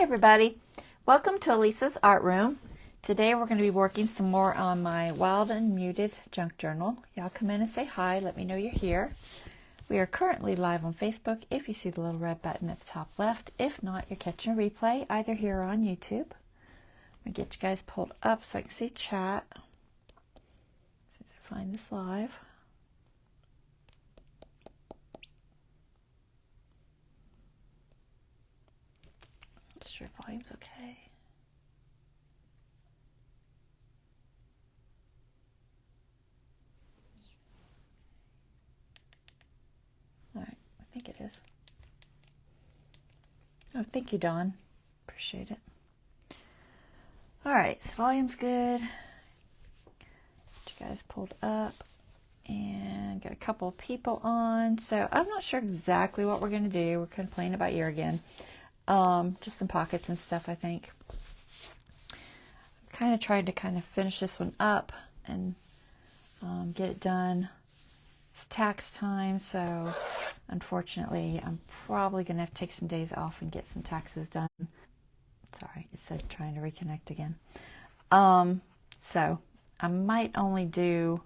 everybody, welcome to Elisa's Art Room. Today we're going to be working some more on my Wild and Muted junk journal. Y'all come in and say hi, let me know you're here. We are currently live on Facebook if you see the little red button at the top left. If not, you're catching a replay either here or on YouTube. I'm going to get you guys pulled up so I can see chat. As soon as I find this live. Sure, volume's okay. All right, I think it is. Oh, thank you, Dawn. Appreciate it. All right, so volume's good. Get you guys pulled up and got a couple of people on. So I'm not sure exactly what we're going to do. We're kind of playing about ear again. Just some pockets and stuff, I think. I'm kind of trying to finish this one up and get it done. It's tax time, so unfortunately I'm probably going to have to take some days off and get some taxes done. Sorry, it said trying to reconnect again. So I might only do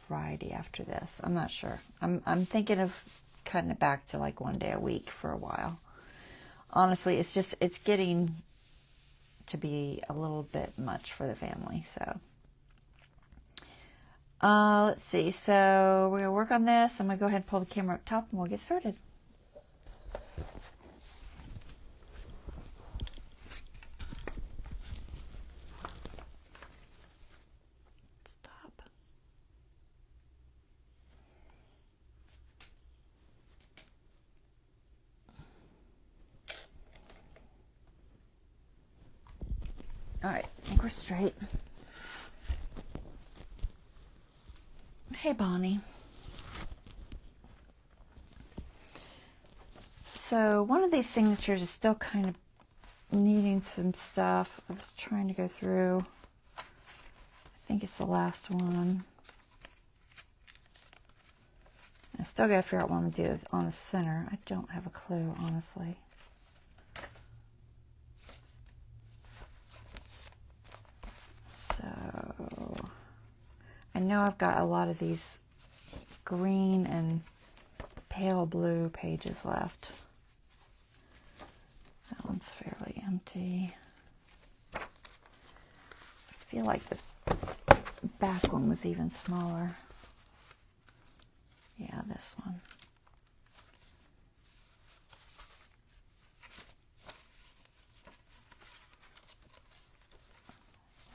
Friday after this. I'm not sure. I'm thinking of cutting it back to like one day a week for a while. Honestly, it's getting to be a little bit much for the family. So let's see. So we're gonna work on this. I'm gonna go ahead and pull the camera up top and we'll get started. All right, I think we're straight. Hey, Bonnie. So one of these signatures is still kind of needing some stuff. I was trying to go through. I think it's the last one. I still got to figure out what I'm going to do on the center. I don't have a clue, honestly. So I know I've got a lot of these green and pale blue pages left. That one's fairly empty. I feel like the back one was even smaller. Yeah, this one.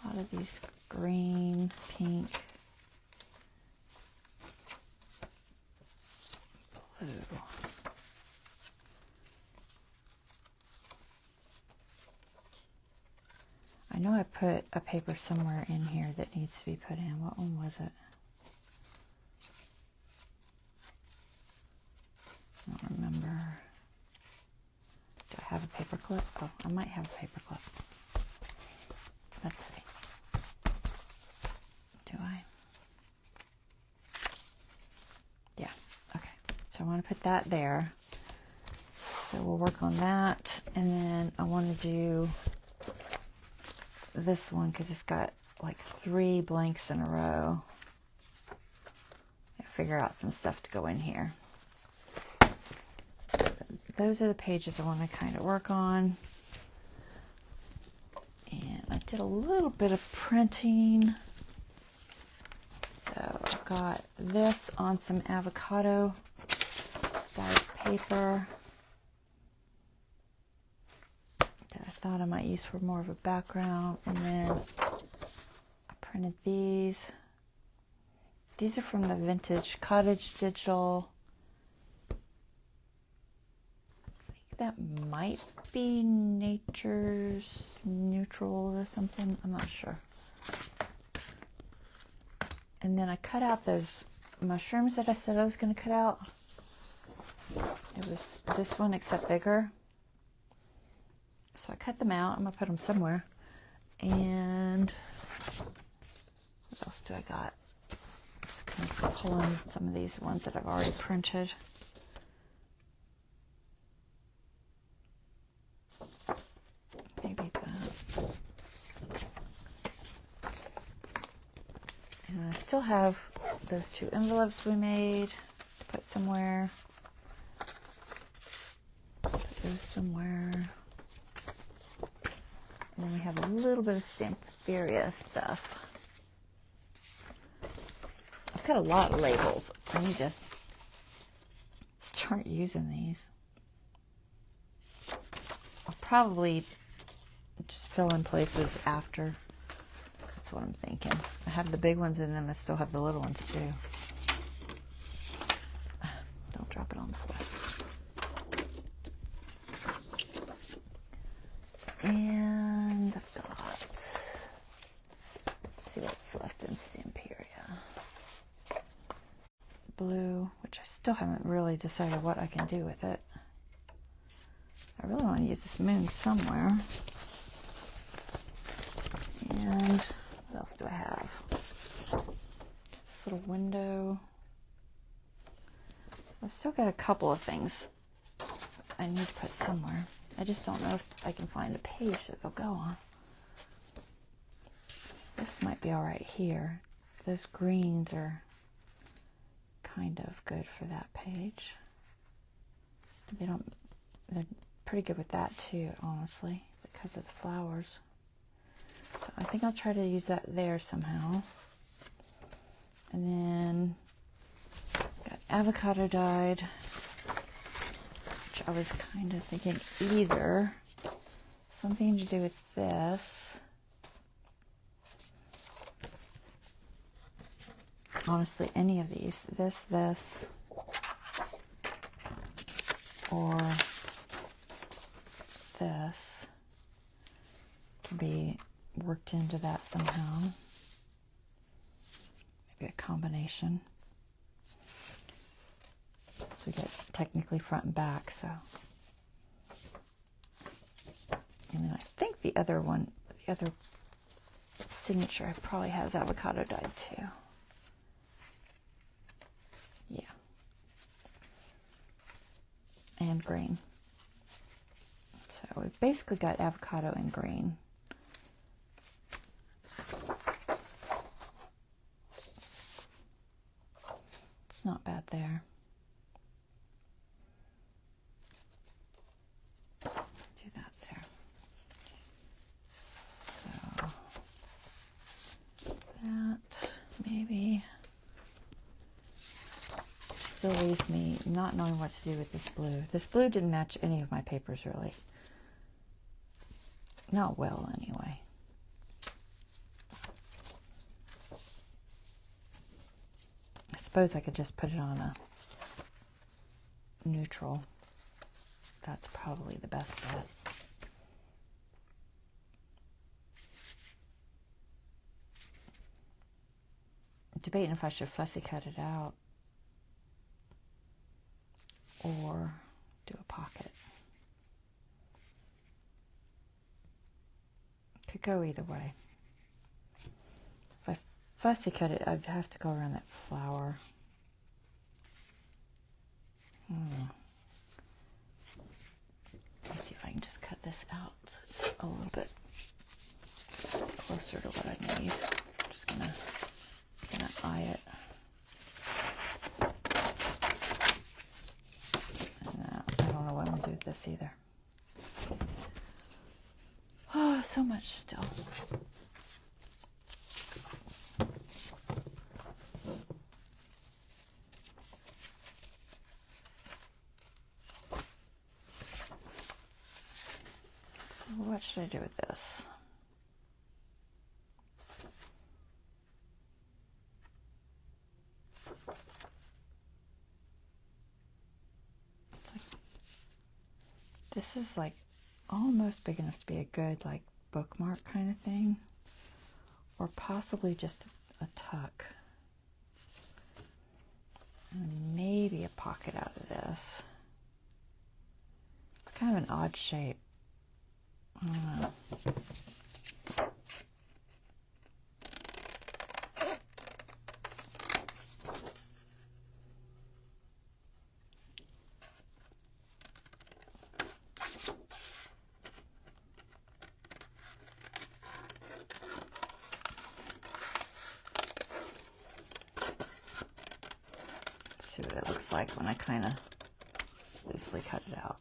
A lot of these green, pink, blue. I know I put a paper somewhere in here that needs to be put in. What one was it? I don't remember. Do I have a paper clip? Oh, I might have a paper clip. Let's see. Do I? Yeah, okay. So I want to put that there. So we'll work on that. And then I want to do this one because it's got like 3 blanks in a row. I'll figure out some stuff to go in here. Those are the pages I want to kind of work on. And I did a little bit of printing. So I've got this on some avocado dyed paper that I thought I might use for more of a background. And then I printed these. These are from the Vintage Cottage Digital. That might be Nature's Neutral or something. I'm not sure. And then I cut out those mushrooms that I said I was going to cut out. It was this one except bigger. So I cut them out. I'm going to put them somewhere. And what else do I got? Just kind of pulling some of these ones that I've already printed. still have those 2 envelopes we made to put somewhere. Put those somewhere. And then we have a little bit of Stamperia stuff. I've got a lot of labels. I need to start using these. I'll probably just fill in places after. That's what I'm thinking. I have the big ones and then I still have the little ones too. Don't drop it on the floor. And I've got, let's see what's left in Stamperia. Blue, which I still haven't really decided what I can do with it. I really want to use this moon somewhere. And what else do I have? This little window. I've still got a couple of things I need to put somewhere. I just don't know if I can find a page that they'll go on. This might be all right here. Those greens are kind of good for that page. They're pretty good with that too, honestly, because of the flowers. So I think I'll try to use that there somehow. And then got avocado dyed, which I was kind of thinking either something to do with this. Honestly, any of these, this, or this can be worked into that somehow. Maybe a combination. So we get technically front and back, so. And then I think the other one, the other signature probably has avocado dyed too. Yeah. And green. So we've basically got avocado and green. It's not bad there. Do that there. So that maybe still leaves me not knowing what to do with this blue. This blue didn't match any of my papers really. Not well anyway. I suppose I could just put it on a neutral. That's probably the best bet. I'm debating if I should fussy cut it out or do a pocket. Could go either way. If I fussy cut it, I'd have to go around that flower. Let's see if I can just cut this out so it's a little bit closer to what I need. I'm just gonna eye it. And I don't know what I'm gonna do with this either. Oh, so much still. So what should I do with this? It's like, this is like almost big enough to be a good like bookmark kind of thing, or possibly just a tuck, and maybe a pocket out of this. It's kind of an odd shape. I don't know. like when I kind of loosely cut it out.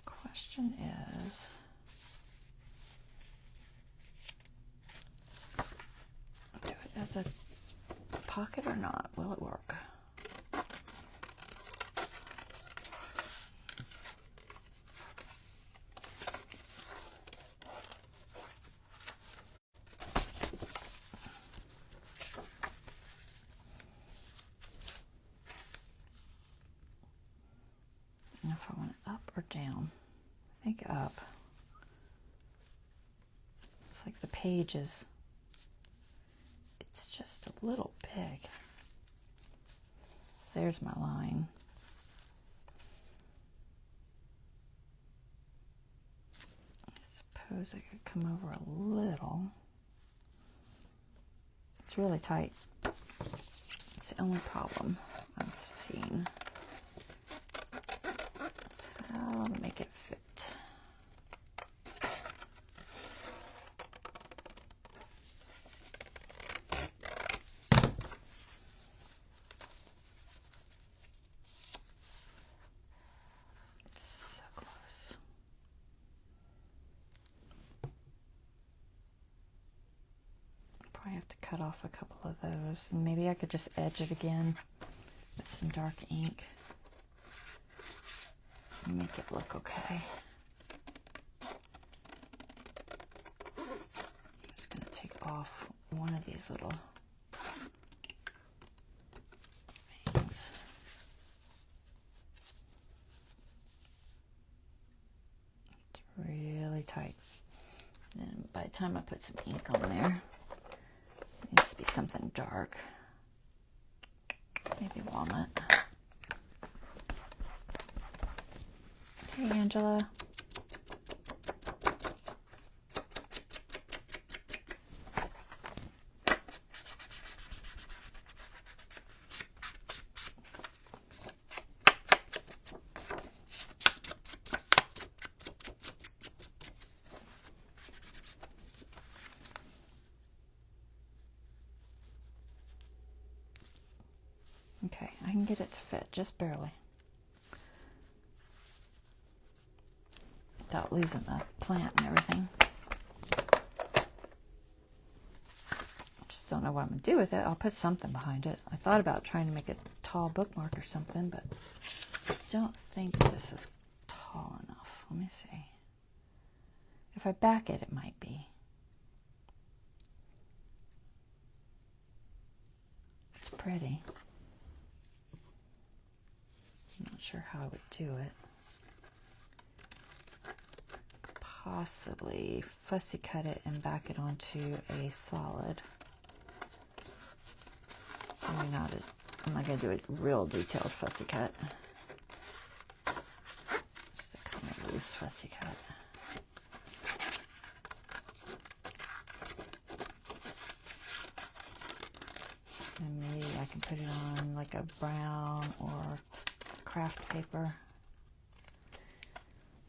Question is, do it as a pocket or not? Will it work? And if I want it up or down? I think up. It's like the pages, it's just a little big. So there's my line. I suppose I could come over a little. It's really tight. It's the only problem I'm seeing. Is how to make it fit. I have to cut off a couple of those, and maybe I could just edge it again with some dark ink and make it look okay. I'm just going to take off one of these little things. It's really tight. And then by the time I put some ink on there, needs to be something dark. Maybe walnut. Hey, Angela. Okay, I can get it to fit just barely without losing the plant and everything. I just don't know what I'm going to do with it. I'll put something behind it. I thought about trying to make a tall bookmark or something, but I don't think this is tall enough. Let me see. If I back it, it might be. It's pretty. I'm not sure how I would do it. Possibly fussy cut it and back it onto a solid. Maybe not. I'm not going to do a real detailed fussy cut. Just a kind of loose fussy cut. And maybe I can put it on like a brown or craft paper.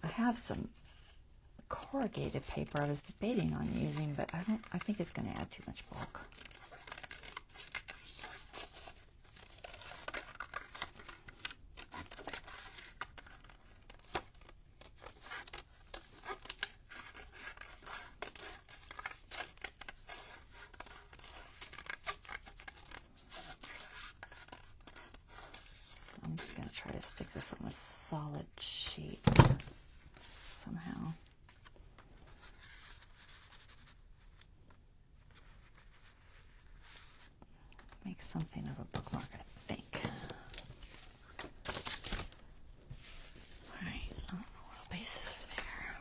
I have some corrugated paper I was debating on using, but I think it's going to add too much bulk. I'm just going to try to stick this on a solid sheet somehow. Make something of a bookmark, I think. Alright, I don't know what bases are there.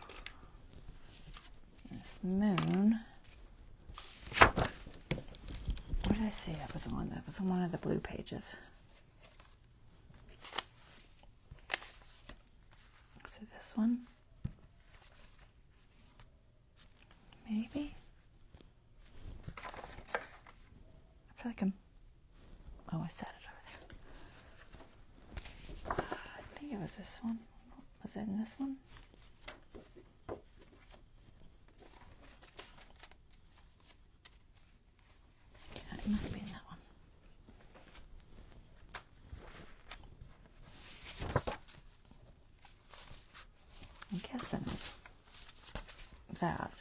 This moon. What did I say that was on? That was on one of the blue pages. Is it this one? feel like I'm, oh, I set it over there. I think it was this one. Was it in this one? Yeah, it must be in that one. I'm guessing it's that.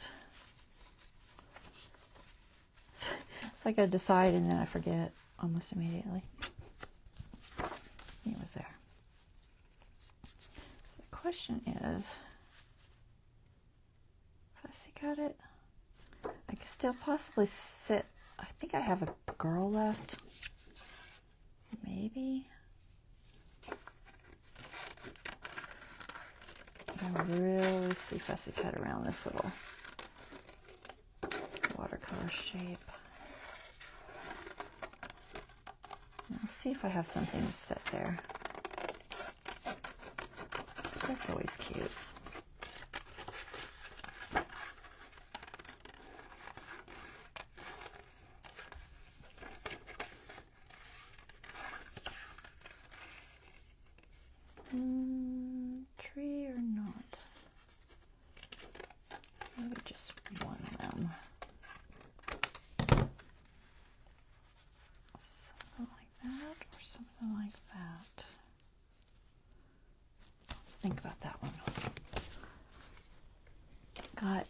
It's like I decide and then I forget almost immediately. It was there. So the question is, if I see got it, I can still possibly sit. I think I have a girl left. Maybe. I really see fussy cut around this little watercolor shape. Let's see if I have something to set there. That's always cute. Tree or not? Maybe just one of them. Something like that or something like that. Let's think about that one. Got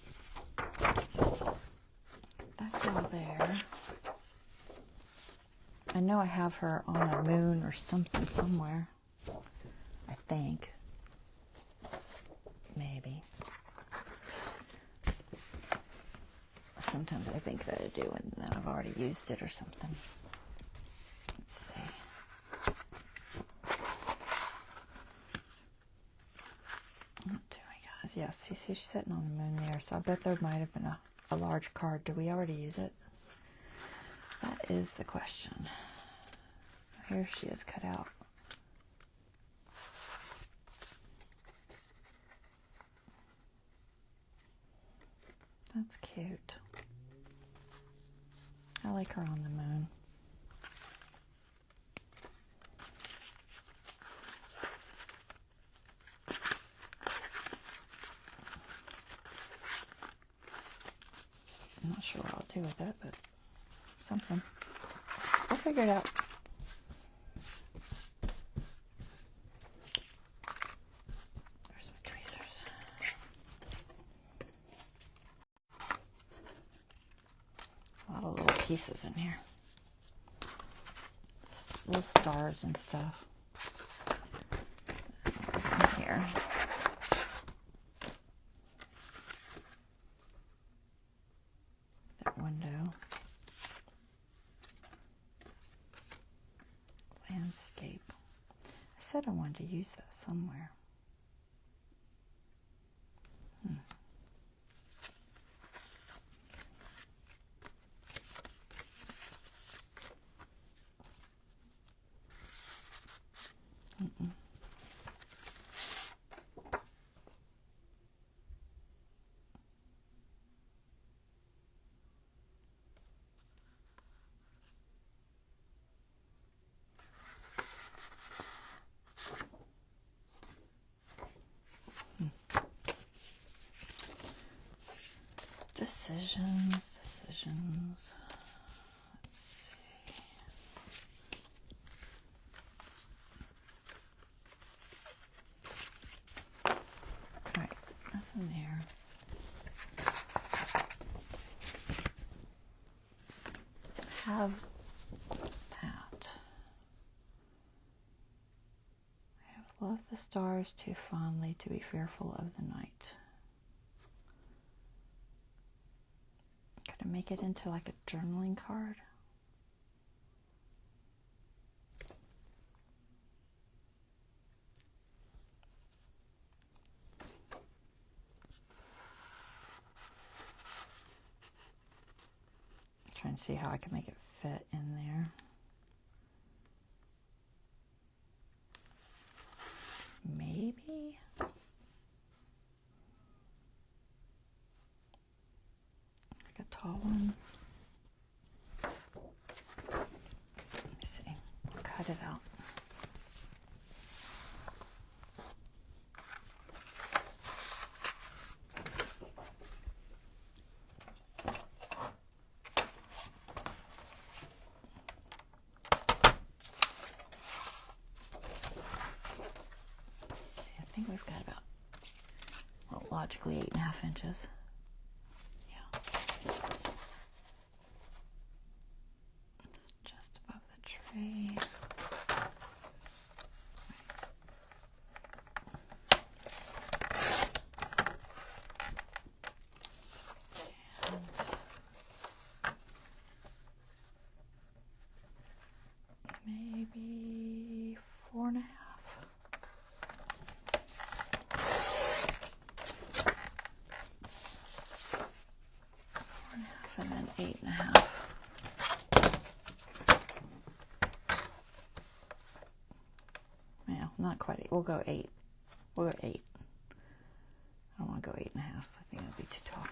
that girl there. I know I have her on a moon or something somewhere. I think. Maybe. Sometimes I think that I do and then I've already used it or something. Let's see. What do we got? Yeah, see, she's sitting on the moon there, so I bet there might have been a large card. Do we already use it? That is the question. Here she is cut out. That's cute. I like her on the moon. I'm not sure what I'll do with it, but something. I'll figure it out. There's my tweezers. A lot of little pieces in here. Little stars and stuff. In here. That window. Landscape. I said I wanted to use that somewhere. Decisions. Let's see. All right, nothing there. Have that. I have loved the stars too fondly to be fearful of the night. Could I make it into like a journaling card? Trying to see how I can make it fit in there. Maybe. Like a tall one. cut it out. Let's see, I think we've got about, well, logically 8.5 inches. Yeah. Just above the tray. Maybe 4.5. 4.5 and then 8.5. Yeah, not quite 8. We'll go 8. We'll go 8. I don't want to go 8.5. I think it'll be too tall.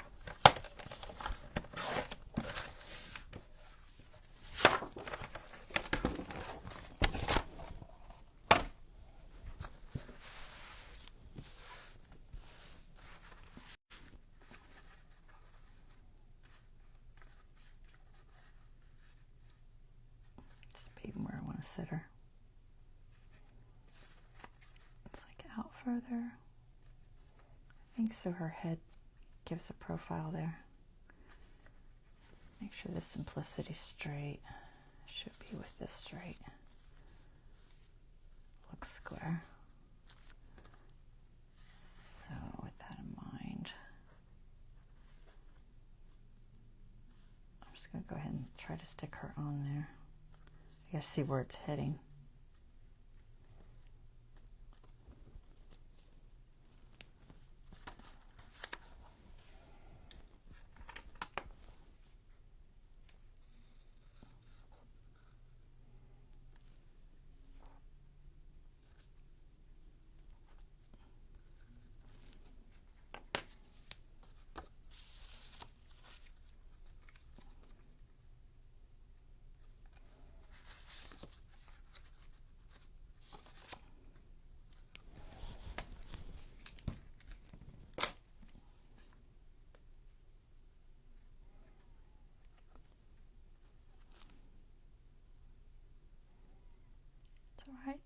Even where I want to sit her. It's like out further. I think so her head gives a profile there. Make sure this simplicity's straight. Should be with this straight. Looks square. So with that in mind, I'm just going to go ahead and try to stick her on there. I gotta see where it's heading. Right.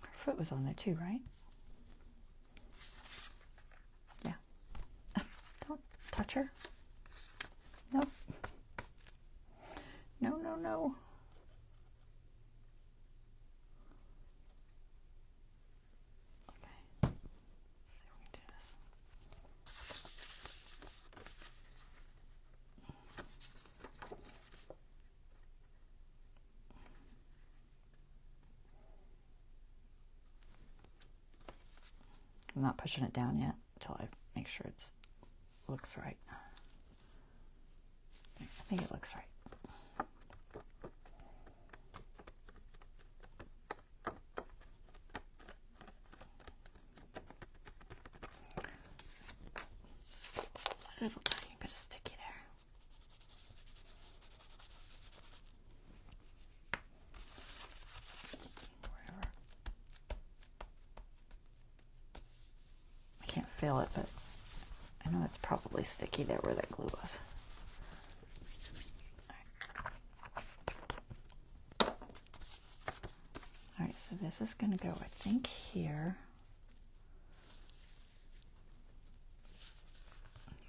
Her foot was on there too, right? Yeah. Don't touch her. Nope. No, no, no. Okay. Let's see if we can do this. I'm not pushing it down yet until I make sure it looks right. I think it looks right. Just a little tiny bit of sticky there. Wherever. I can't feel it, but I know it's probably sticky there where that glue was. Alright, so this is going to go, I think, here.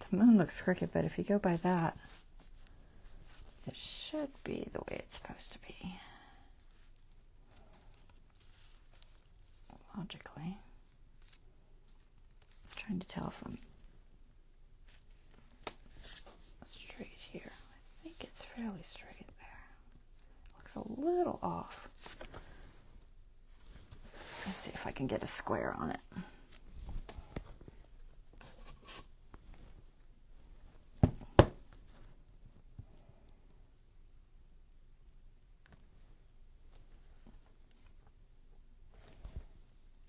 The moon looks crooked, but if you go by that, it should be the way it's supposed to be. Logically. I'm trying to tell if I'm straight here. I think it's fairly straight there. Looks a little off. Let's see if I can get a square on it.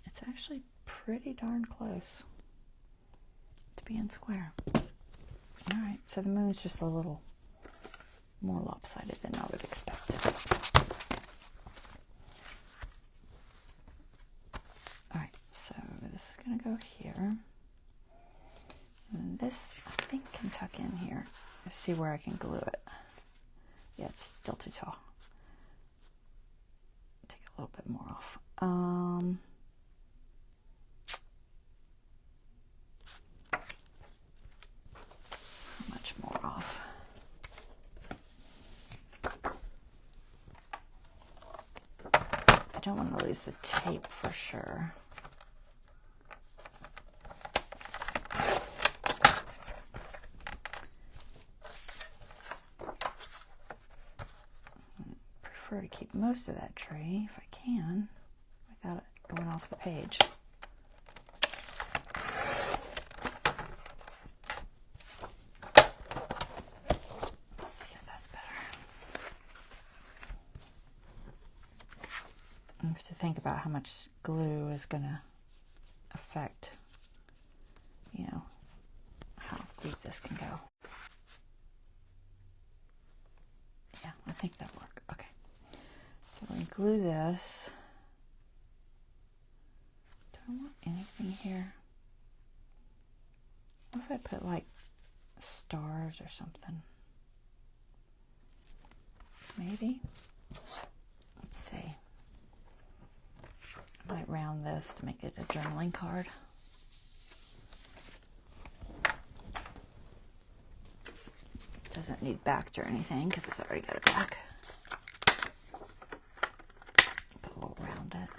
It's actually pretty darn close to being square. All right, so the moon's just a little more lopsided than I would expect. Alright, so this is going to go here. And this, I think, can tuck in here. Let's see where I can glue it. Yeah, it's still too tall. Take a little bit more off. How much more off? I don't want to lose the tape for sure. Prefer to keep most of that tray if I can without it going off the page. Let's see if that's better. I have to think about how much glue is going to affect, you know, how deep this can go. Yeah, I think that'll work. Okay. So we glue this. Do I want anything here? What if I put like stars or something? Maybe? Let's see. I might round this to make it a journaling card. It doesn't need backed or anything because it's already got a back. Around it.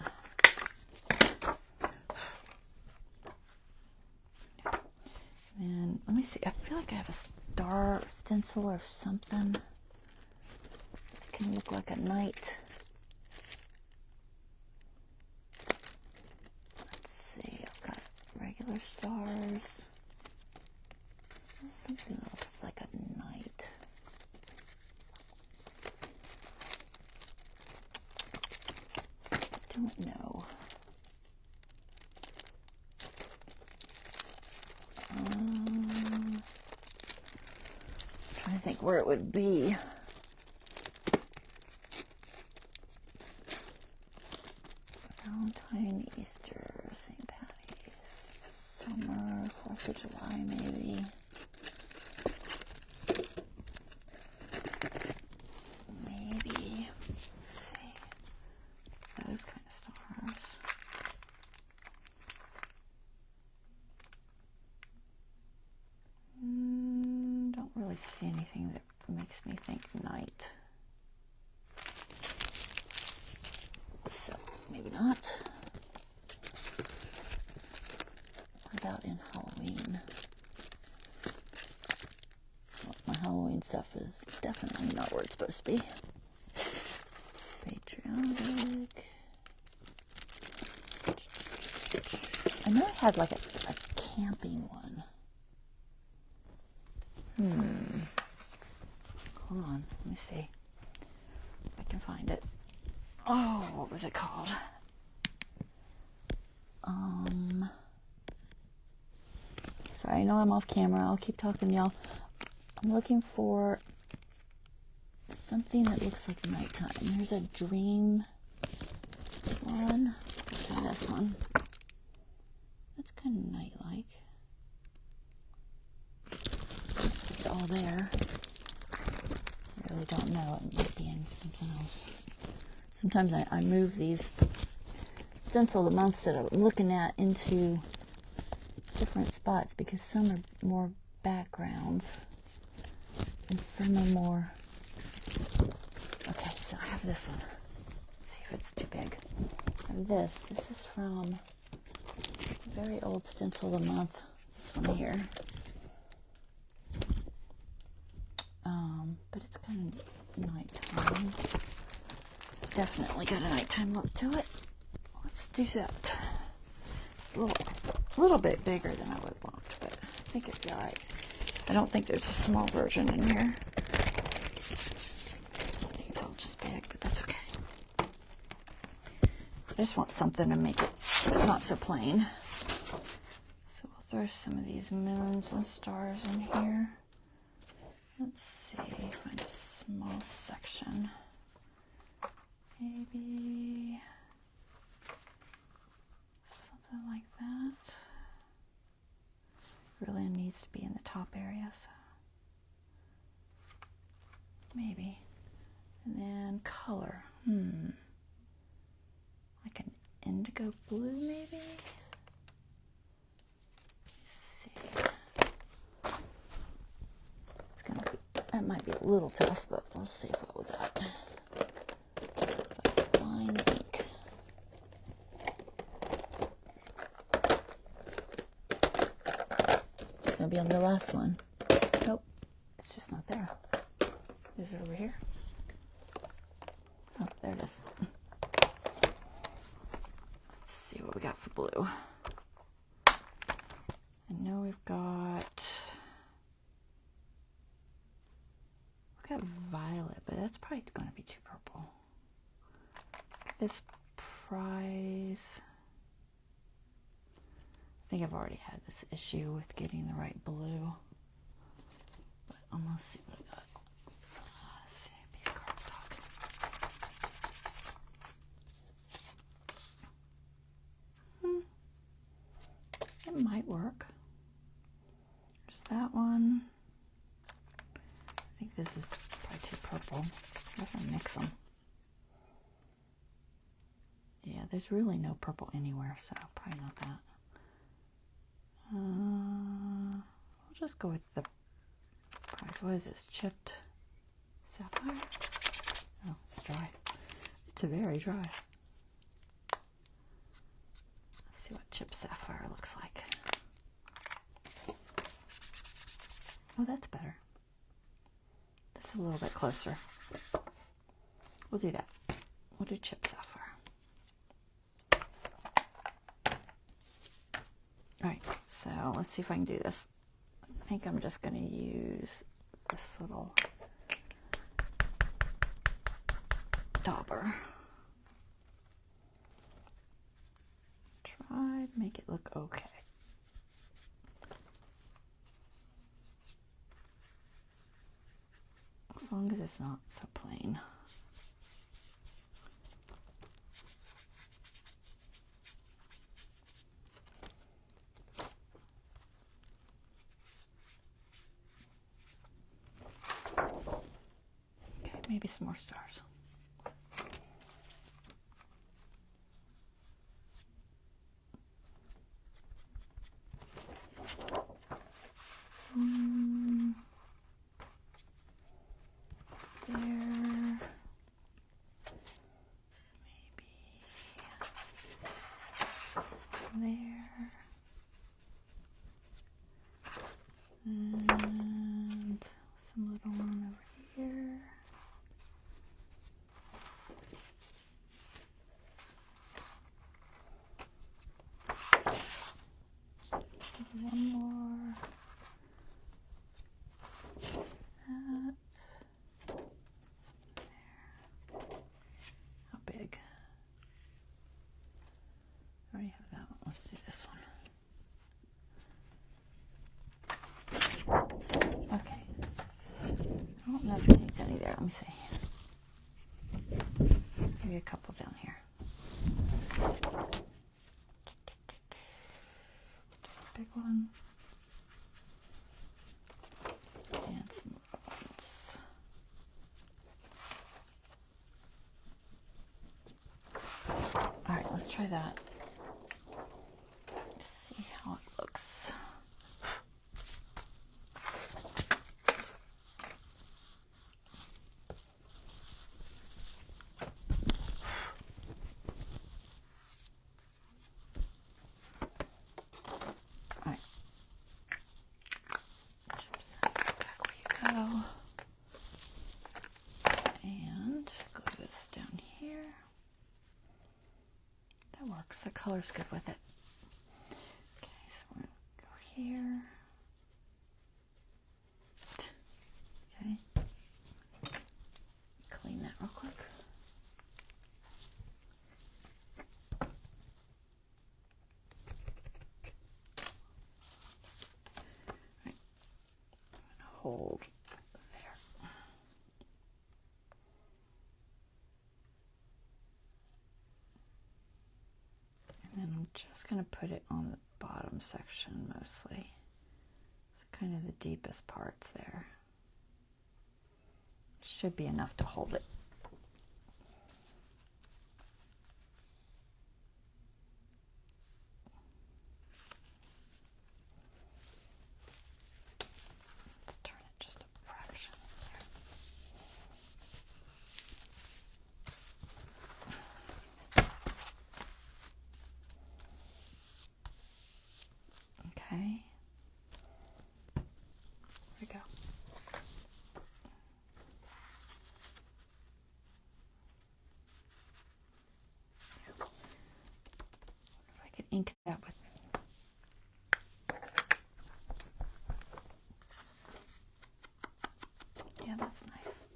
And let me see, I feel like I have a star stencil or something. It can look like a knight. Let's see, I've got regular stars. Something else like a knight. I don't know. Trying to think where it would be. Valentine, Easter, St. Patty's, summer, 4th of July, maybe. Maybe. Let's see. Those kind of stars. Don't really see anything that makes me think night. So maybe not. What about in Halloween? Well, my Halloween stuff is definitely not where it's supposed to be. Patriotic. I know I had like a camping one. Hold on, let me see if I can find it. Oh, what was it called? Sorry, I know I'm off camera. I'll keep talking, y'all. I'm looking for something that looks like nighttime. There's a dream one. Let's try this one. That's kind of night-like. It's all there. I really don't know. It might be in something else. Sometimes I move these stencil of the months that I'm looking at into different spots because some are more backgrounds and some are more... Okay, so I have this one. Let's see if it's too big. I have this. This is from a very old stencil of the month. This one here. But it's kind of nighttime. Definitely got a nighttime look to it. Let's do that. It's a little bit bigger than I would want, but I think it'd be alright. I don't think there's a small version in here. I think it's all just big, but that's okay. I just want something to make it not so plain. So we'll throw some of these moons and stars in here. Let's see, find a small section. Maybe something like that. Really needs to be in the top area, so maybe. And then color. Like an indigo blue, maybe? Let's see. It's gonna be, that might be a little tough, but we'll see what we got. Like fine ink. It's gonna be on the last one. Nope, it's just not there. Is it over here? Oh, there it is. Let's see what we got for blue. I know we've got violet, but that's probably going to be too purple. This prize. I think I've already had this issue with getting the right blue, but I'm gonna see what I got. Let's see, piece of cardstock. It might work. There's that one. I think this is probably too purple. I have to mix them. Yeah, there's really no purple anywhere, so probably not that. We'll just go with the price. What is this? Chipped sapphire? Oh, it's dry. It's very dry. Let's see what chipped sapphire looks like. Oh, that's better. That's a little bit closer. We'll do that. We'll do chipped sapphire. Alright, so let's see if I can do this. I think I'm just going to use this little dauber. Try to make it look okay. As long as it's not so plain. Okay, maybe some more stars. And some little one over here. One more. That. Something there. How big? I already have that one. Let's do this one. Okay. I don't know if it needs any there. Let me see. Maybe a couple down here. Big one. And some little ones. Alright, let's try that. See how it looks. And glue this down here. That works. The color's good with it. Okay, so we're going to go here. Okay. Clean that real quick. Right. I'm going to hold just going to put it on the bottom section mostly. It's kind of the deepest parts there. Should be enough to hold it. Let's turn it just a fraction there. Okay. There we go. I could ink that with. Yeah, that's nice.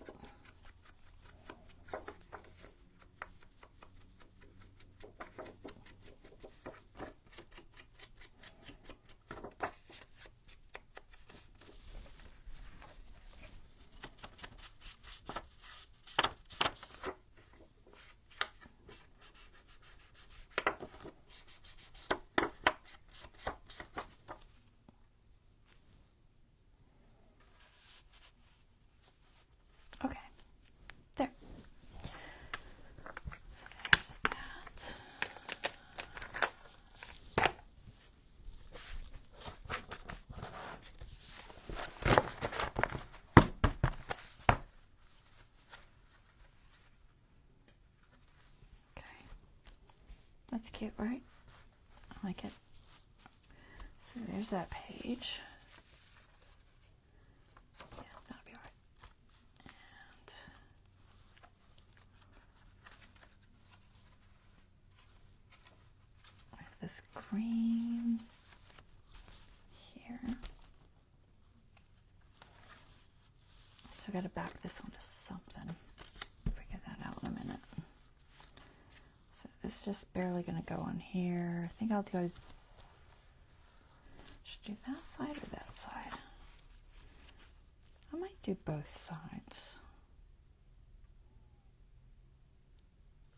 Okay, there. So there's that. Okay, that's cute, right? I like it. So there's that page. Yeah, that'll be all right. And I have this green here. So I got to back this onto something. Figure that out in a minute. So this is just barely going to go on here. I think I'll go. Should do that side or that side? I might do both sides.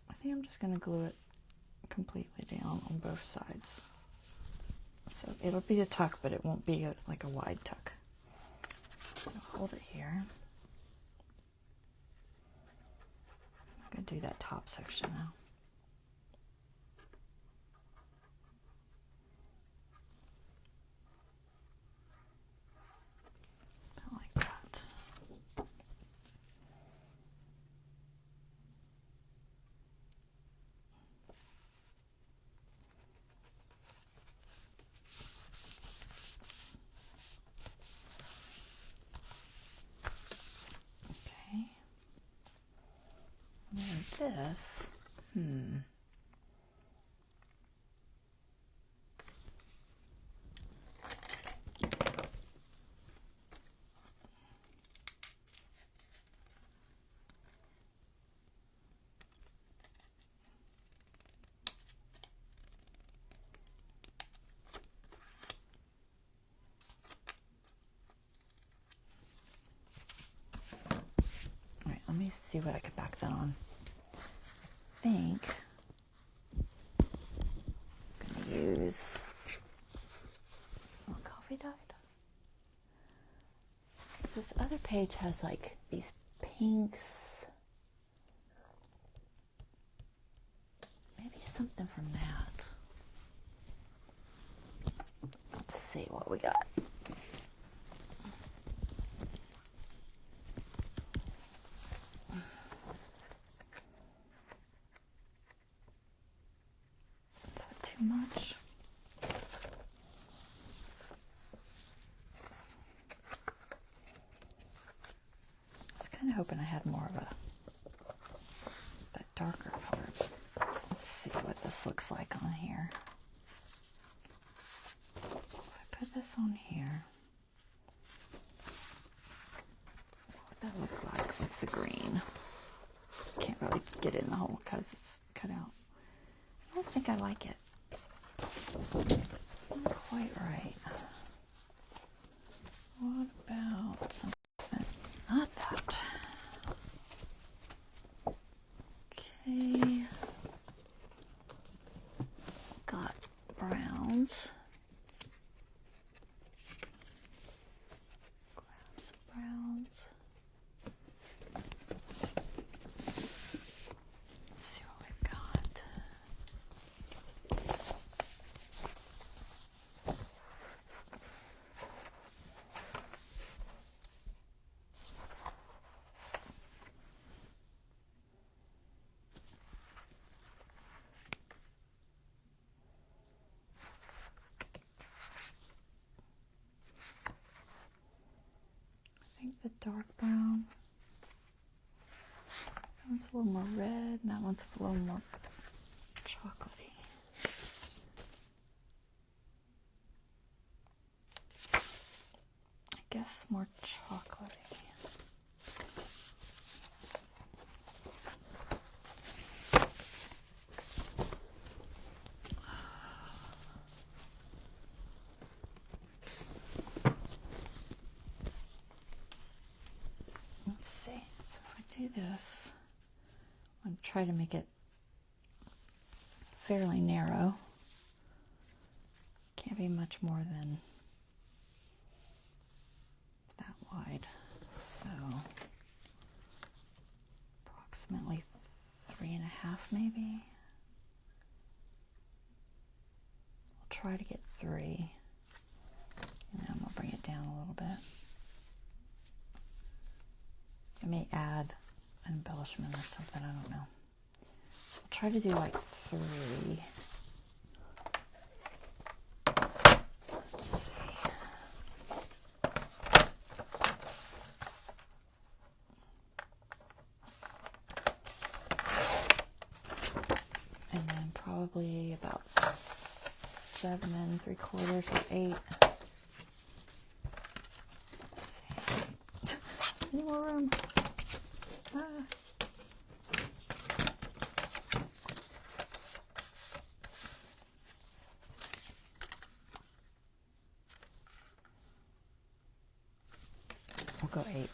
I think I'm just going to glue it completely down on both sides. So it'll be a tuck, but it won't be like a wide tuck. So hold it here. I'm going to do that top section now. Like that. Okay. And then this, all right, let me see what I could back that on. I think I'm going to use coffee dyed. This other page has like these pinks. Maybe something from that. Let's see what we got. Is that too much? I was kind of hoping I had more of that darker color. Let's see what this looks like on here. If I put this on here, what would that look like with the green? Can't really get it in the hole because it's cut out. I don't think I like it. It's not quite right. What about something? Not that. Okay. Got the dark brown. That one's a little more red, and that one's a little more chocolatey. I guess more chocolatey. Let's see. So if I do this, I'm going to try to make it fairly narrow. Can't be much more than that wide. So approximately 3.5 maybe. I'll try to get 3. And then I'm going to bring it down a little bit. I may add an embellishment or something, I don't know. So I'll try to do like 3. Let's see. And then probably about 7 3/4 or 8. Let's see. Any more room? We'll go 8.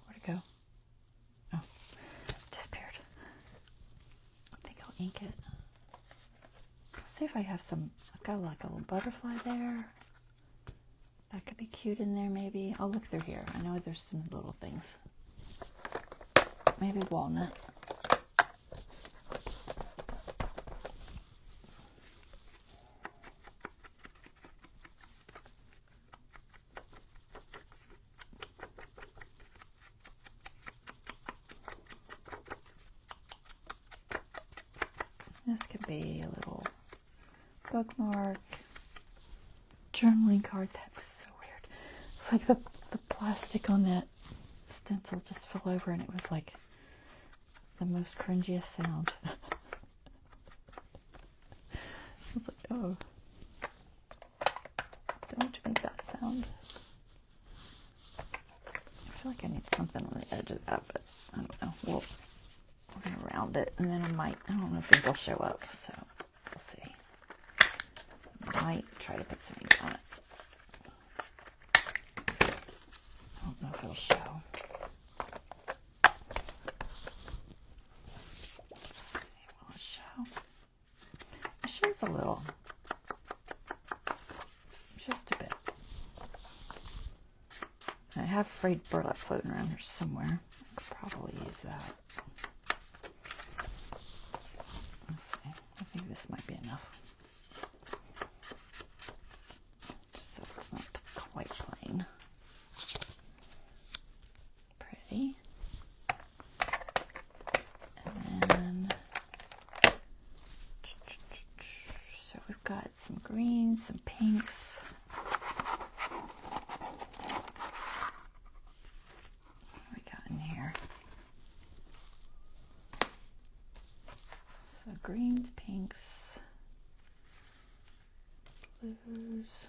Where'd it go? Oh, disappeared. I think I'll ink it. Let's see if I have some. I've got like a little butterfly there. That could be cute in there, maybe. I'll look through here. I know there's some little things. Maybe walnut. This could be a little bookmark. Journaling card. That was so weird. It's like the plastic on that stencil just fell over, and it was like the most cringiest sound. I was like, oh, don't make that sound. I feel like I need something on the edge of that, but I don't know. We're going to round it, and then I don't know if it'll show up, so we'll see. Might try to put some ink on it. I don't know if it'll show. Let's see, will it show? It shows a little. Just a bit. I have frayed burlap floating around here somewhere. I could probably use that. Let's see. I think this might be enough. So it's not quite plain. Pretty. And then, so we've got some greens, some pinks. What do we got in here? So greens, pinks, blues.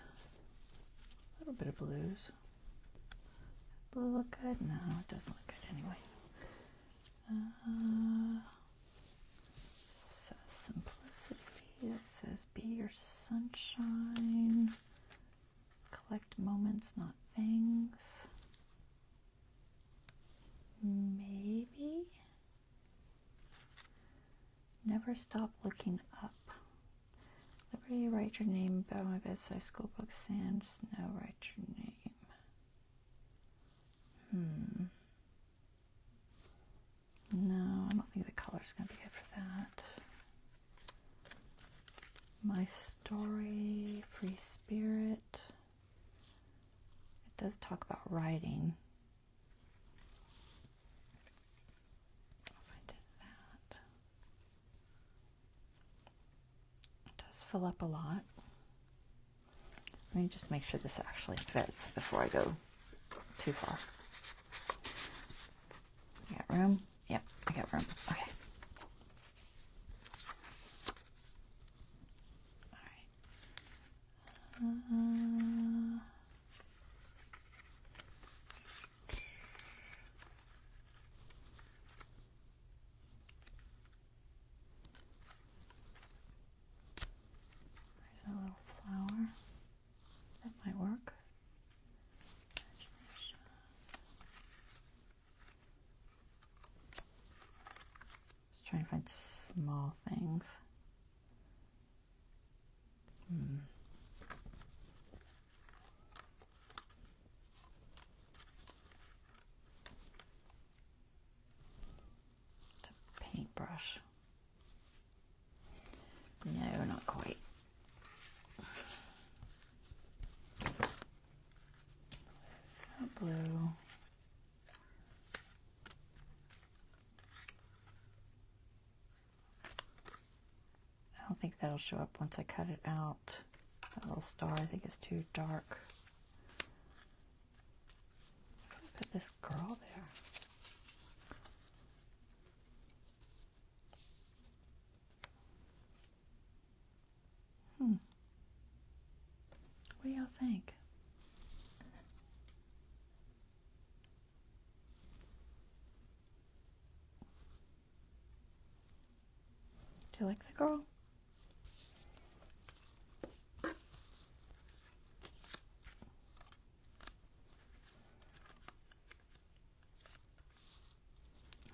A little bit of blues. Blue look good? No, it doesn't look good anyway. Says simplicity. It says be your sunshine. Collect moments, not things. Maybe. Never stop looking up. Liberty, write your name about my bedside school book. Sand, snow, write your name. No, I don't think the color's going to be good for that. My story, free spirit. does talk about writing. If I did that, it does fill up a lot. Let me just make sure this actually fits before I go too far. You got room? Yep, I got room. Okay. All right. There's a little flower. That might work. Just trying to find small things. It's a paintbrush. No, not quite. Blue. I don't think that'll show up once I cut it out. That little star I think is too dark. Put this girl there. What do y'all think? Do you like the girl?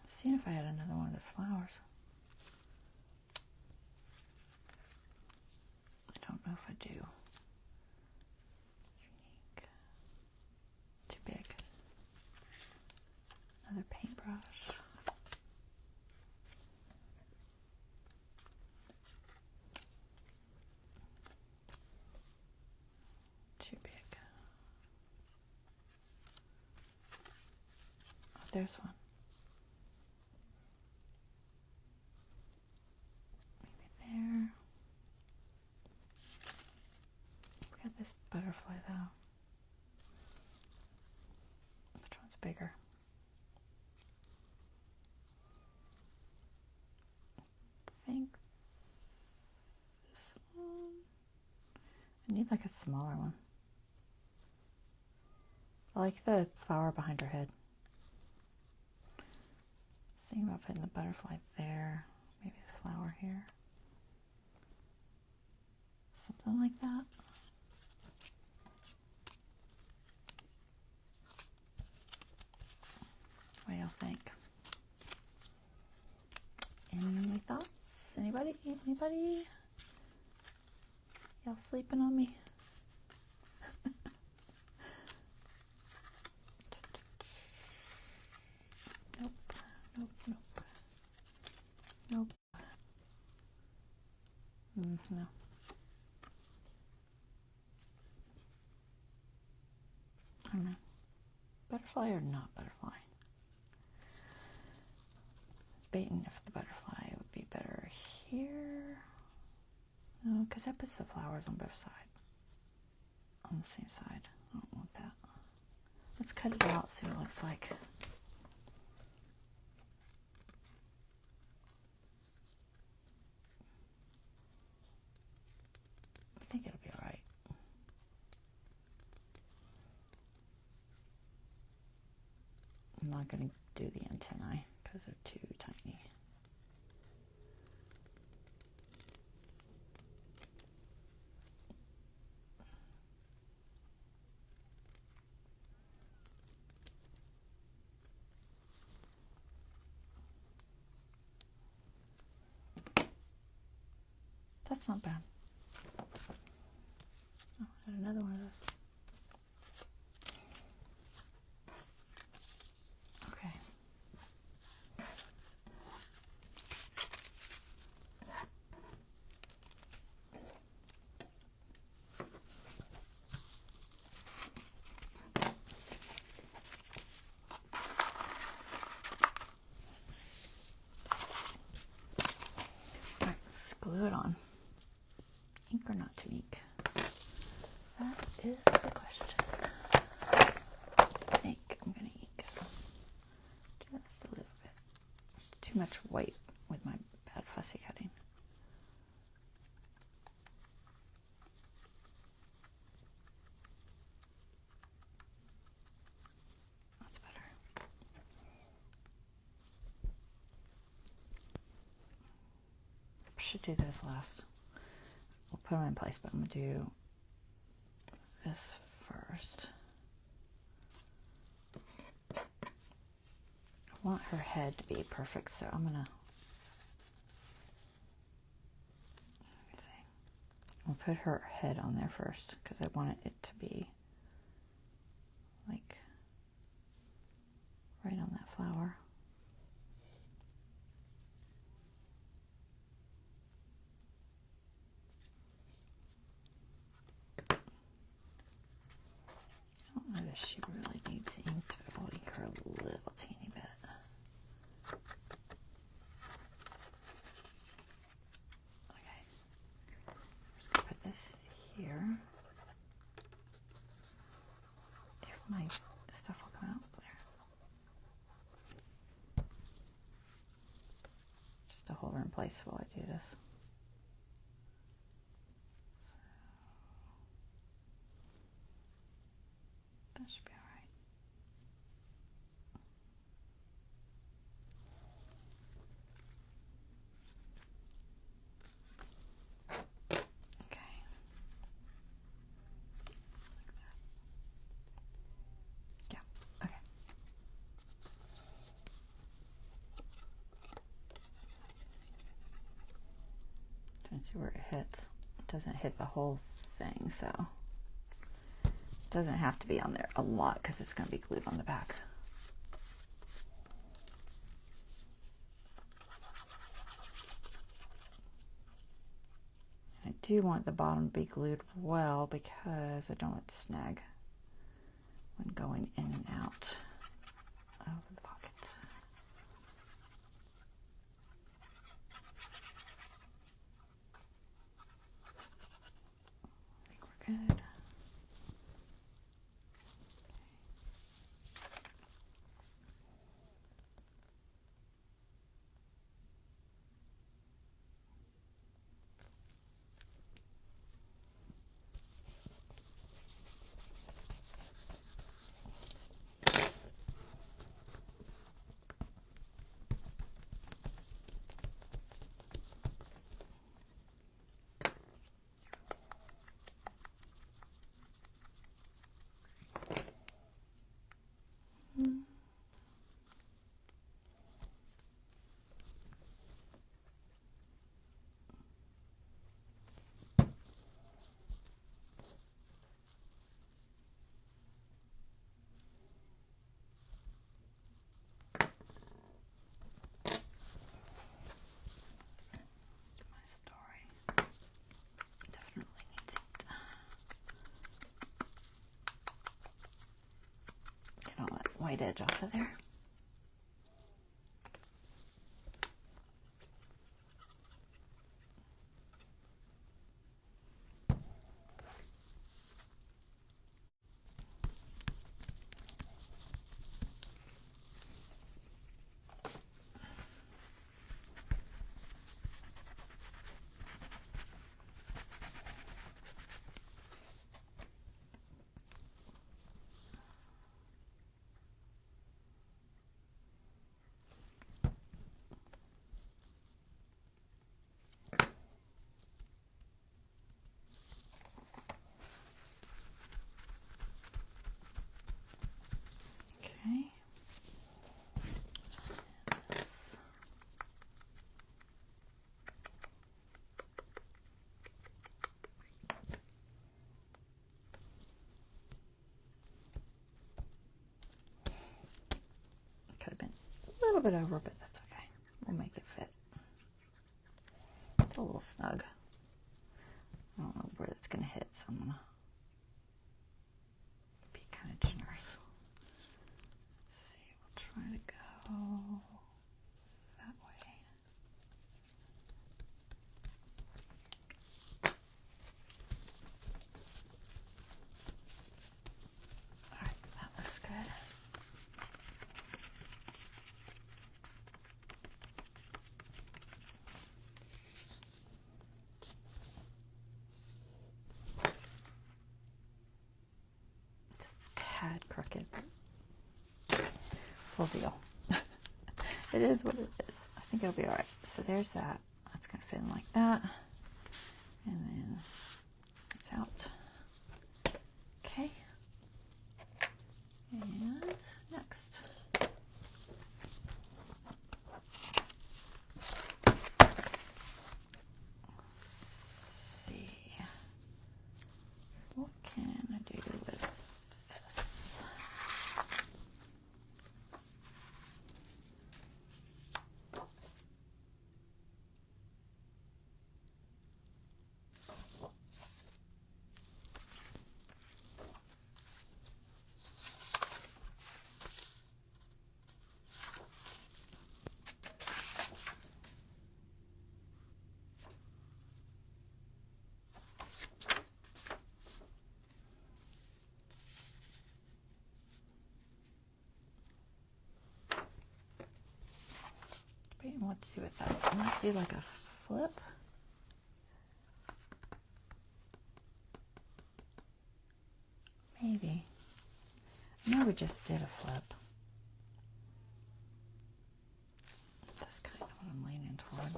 Seeing if I had another one of those flowers. I don't know if I do. Unique. Too big. Another paintbrush. Too big. Oh, there's one. Maybe there. Look at this butterfly though. Which one's bigger? I think this one. I need like a smaller one. I like the flower behind her head. Just thinking about putting the butterfly there. Maybe the flower here. Something like that. What do y'all think? Any thoughts? Anybody? Anybody? Y'all sleeping on me? Nope. Nope. Nope. Nope. No. I don't know. Butterfly or not butterfly? Debating if the butterfly would be better here. No, because that puts the flowers on both sides. On the same side. I don't want that. Let's cut it out, see what it looks like. I think it'll be alright. I'm not going to do the antennae because they're too tiny. That's not bad. Oh, I had another one of those. Okay. to ink? That is the question. I think I'm going to ink just a little bit. There's too much white with my bad fussy cutting. That's better. I should do this last. We'll put them in place, but I'm going to do this first. I want her head to be perfect, so I'm gonna, let me see. I'll put her head on there first because I want it to be like right on that flower. I don't know that she really needs ink, but I'll ink her a little teeny bit. Okay, I'm just gonna put this here. If my stuff will come out there. Just to hold her in place while I do this. That should be all right. Okay. Like that. Yeah, okay. Trying to see where it hits. It doesn't hit the whole thing, so it doesn't have to be on there a lot because it's going to be glued on the back. I do want the bottom to be glued well because I don't want it to snag when going in and out of the pocket. I think we're good. White edge off of there. Okay. This. Could have been a little bit over, but that's okay. We'll make it fit. It's a little snug. I don't know where that's going to hit, so I'm going to be kind of generous. Let's see, we'll try to go that way. crooked. Full deal. It is what it is. I think it'll be alright. So there's that. That's going to fit in like that. And then it's out. Okay. And next. Let's see. What can I do with this? What to do with that? I might do like a flip. Maybe. I know we just did a flip. That's kind of what I'm leaning toward.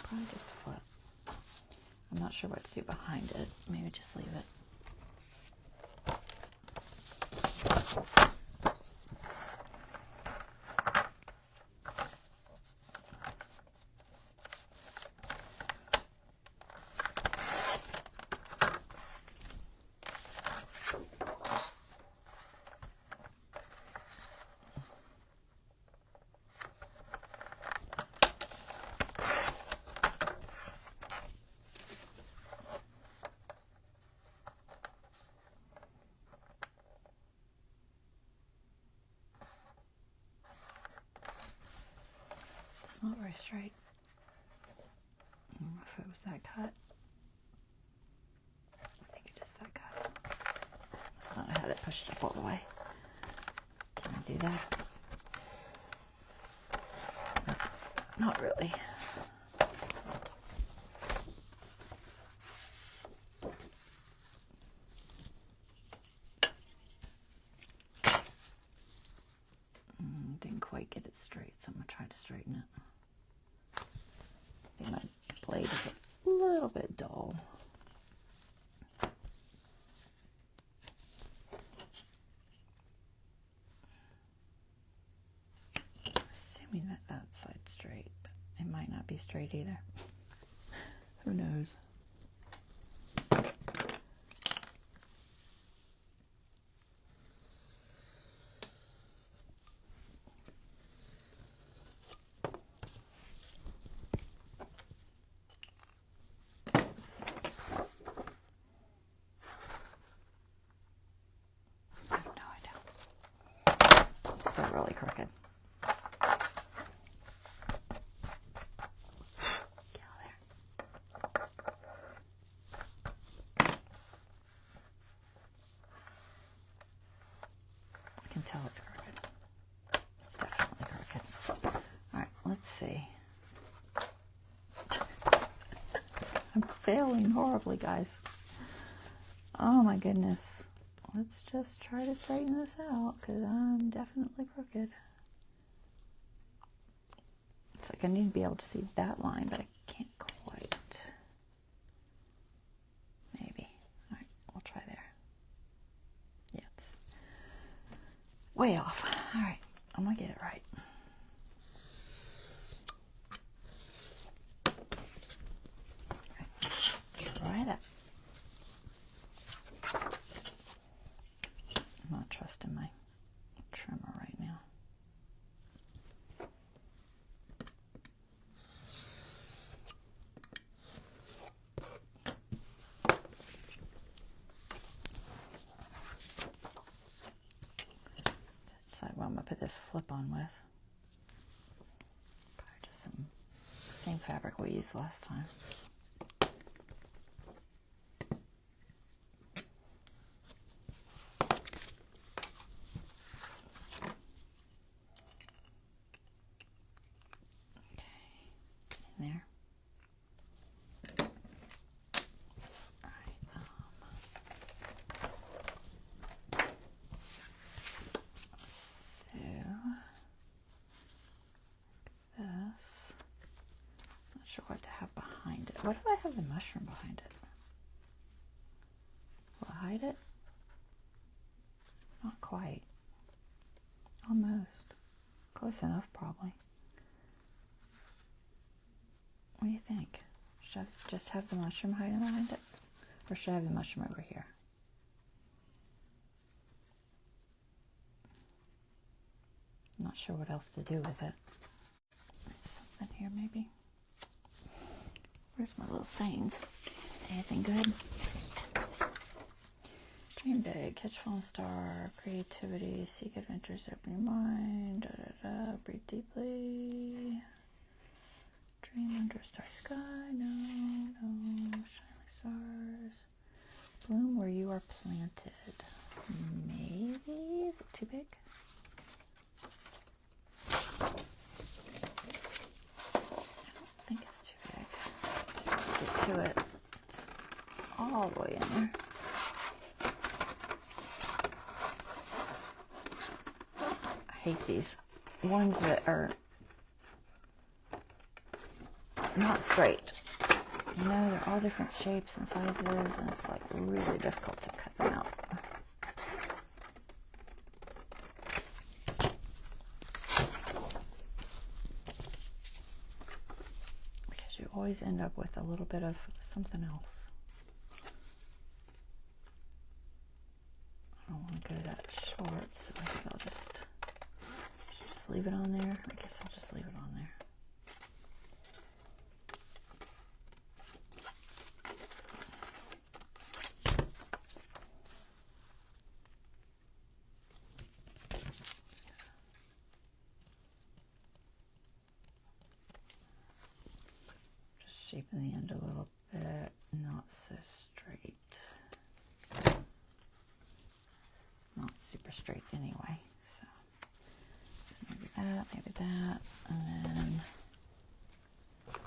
Probably just a flip. I'm not sure what to do behind it. Maybe just leave it. It's not very straight. I don't know if it was that cut. I think it is that cut. It's not, I had it pushed up all the way. Can I do that? No, not really. Didn't quite get it straight, so I'm going to try to straighten it. I think my blade is a little bit dull. Assuming that that side's straight, but it might not be straight either. Who knows? Really crooked. Get out there. I can tell it's crooked. It's definitely crooked. Alright, let's see. I'm failing horribly, guys. Oh my goodness. Let's just try to straighten this out, because I'm definitely crooked. It's like I need to be able to see that line, but I can't quite. Maybe. Alright, we'll try there. Yeah, it's way off. Alright, I'm going to get it right. Alright, let's try that. I'm not trusting my trimmer right now. Decide what I'm gonna put this flip on with. Probably just some same fabric we used last time. There. have the mushroom behind it. Will it hide it? Not quite. Almost. Close enough, probably. What do you think? Should I just have the mushroom hiding behind it? Or should I have the mushroom over here? I'm not sure what else to do with it. Something here, maybe. Where's my little sayings? Anything good? Dream big, catch falling star, creativity, seek adventures, open your mind, breathe deeply. Dream under a starry sky, no, shine like stars. Bloom where you are planted. Maybe? Is it too big? I don't think it's too big. Let's see if we can get to it. It's all the way in there. I hate these ones that are not straight. You know, they're all different shapes and sizes, and it's like really difficult to cut them out. Because you always end up with a little bit of something else. I don't want to go that short, so I think I'll just leave it on there. I guess I'll just leave it on there. Shaping the end a little bit, not so straight. Not super straight anyway, so maybe that, and then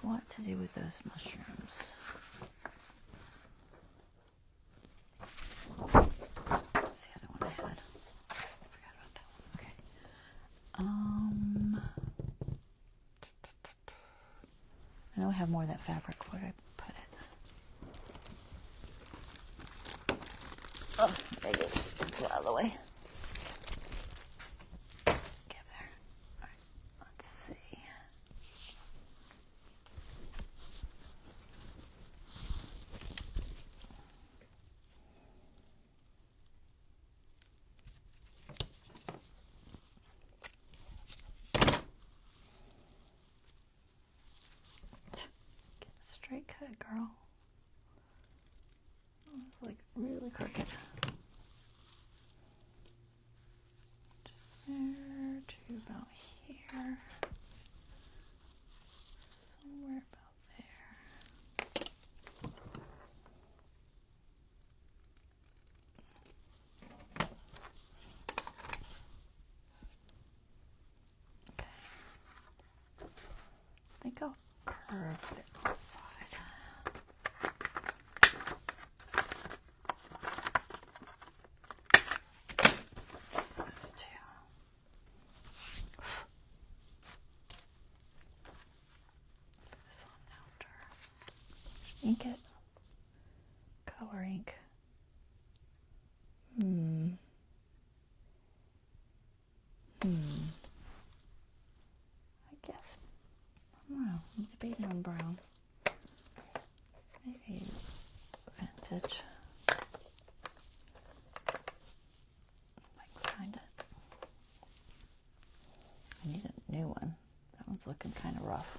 what to do with those mushrooms? That's the other one I had. I forgot about that one. Okay. I know I have more of that fabric. Where did I put it? Oh, maybe it's out of the way. Get there. All right, let's see. Straight cut, girl. It's like really crooked. Just there to about here. Somewhere about there. Okay. I think I'll curve the outside. Ink it. Color ink. I guess. I don't know. I'm debating on brown. Maybe vintage. If I can find it. I need a new one. That one's looking kind of rough.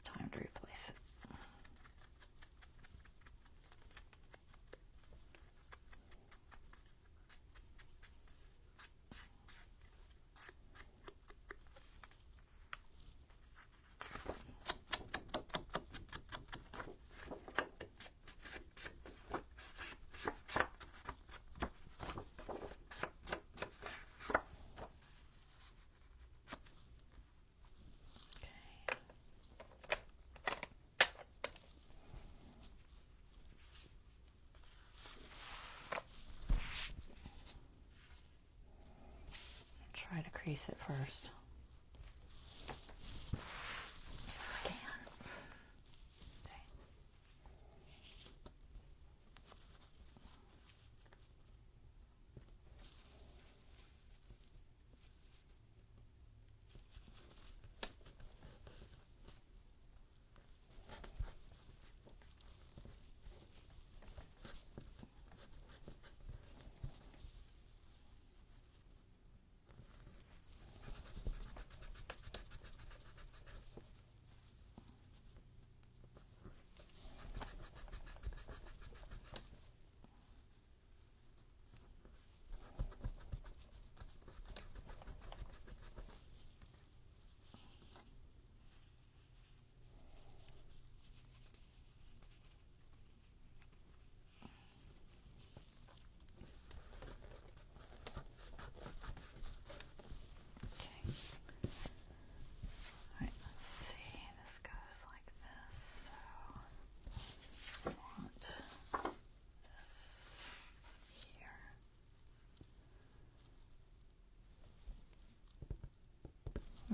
Time to replace it. Try to crease it first.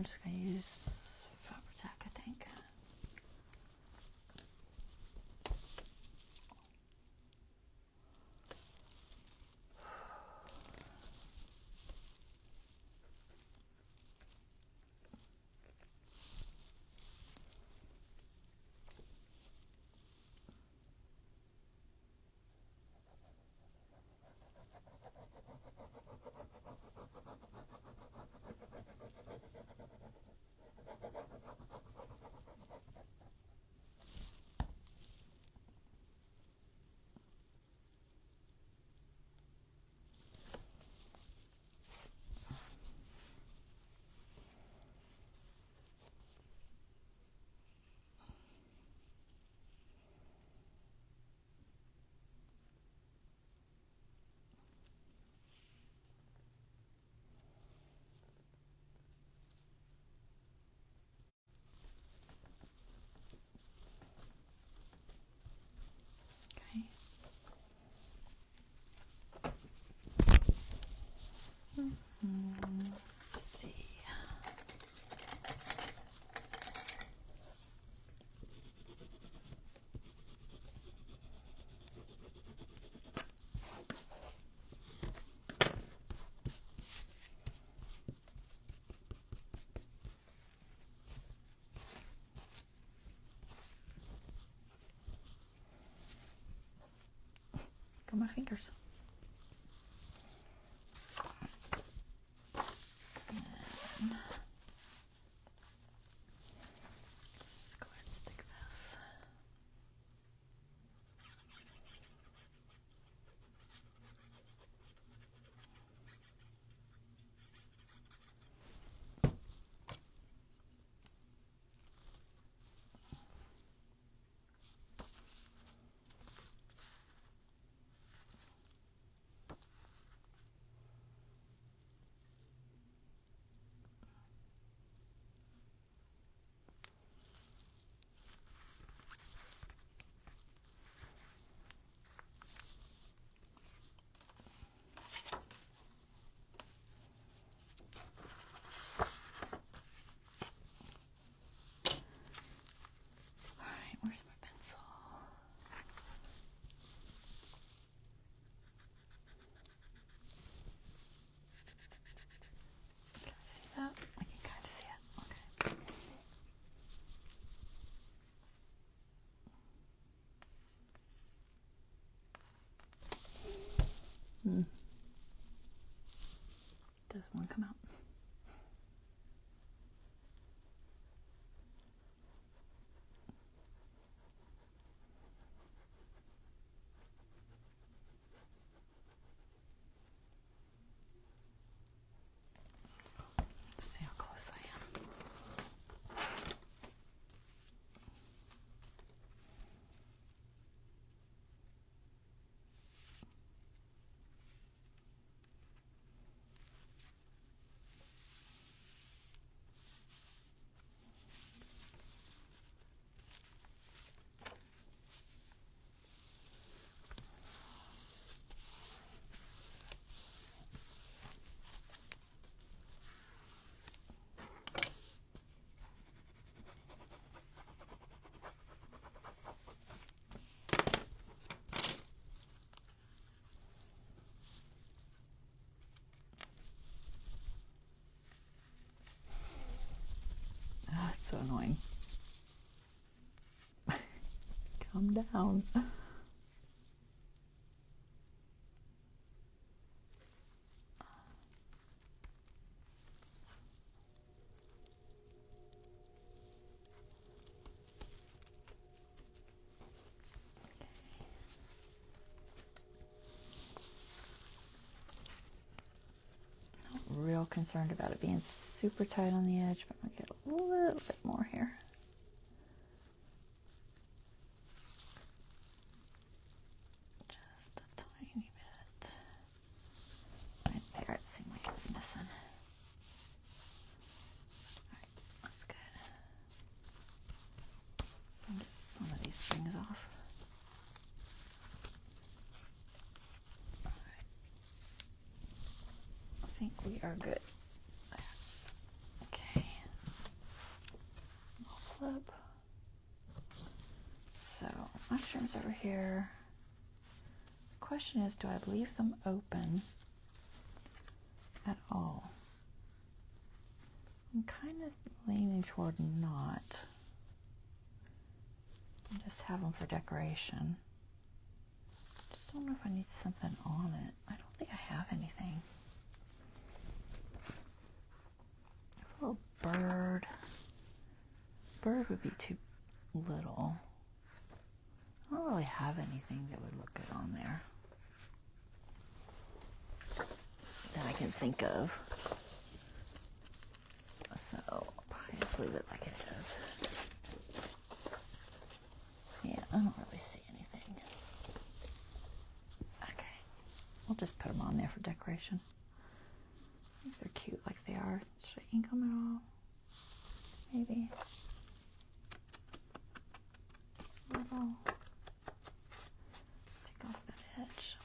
just going to use Fabri-Tac, I think. Let's see. Look at my fingers. Let's just go ahead and stick this. Where's my pencil? Can I see that? I can kind of see it. Okay. Does one come out? Let's see how close I am. It's so annoying. Calm down. Real concerned about it being super tight on the edge, but I'm gonna get a little bit more here. Just a tiny bit. Right there, it seemed like it was missing. Alright, that's good. So I can get some of these strings off. Alright. I think we are good. Okay. mushrooms over here. The question is, do I leave them open at all? I'm kind of leaning toward not. And just have them for decoration. Just don't know if I need something on it. I don't think I have anything. A little bird. Bird would be too little. I don't really have anything that would look good on there that I can think of. So I'll probably just leave it like it is. Yeah, I don't really see anything. Okay, we'll just put them on there for decoration. I think they're cute like they are. Should I ink them at all? Maybe. Just a little. Take off that edge.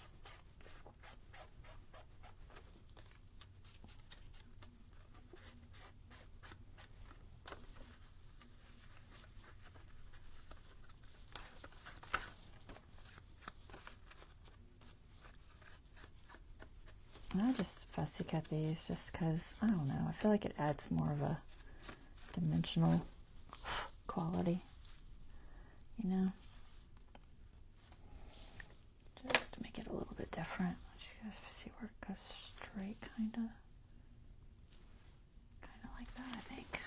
And I just fussy cut these just because, I don't know, I feel like it adds more of a dimensional quality, you know? Just to make it a little bit different. Just gotta see where it goes straight, kind of like that, I think.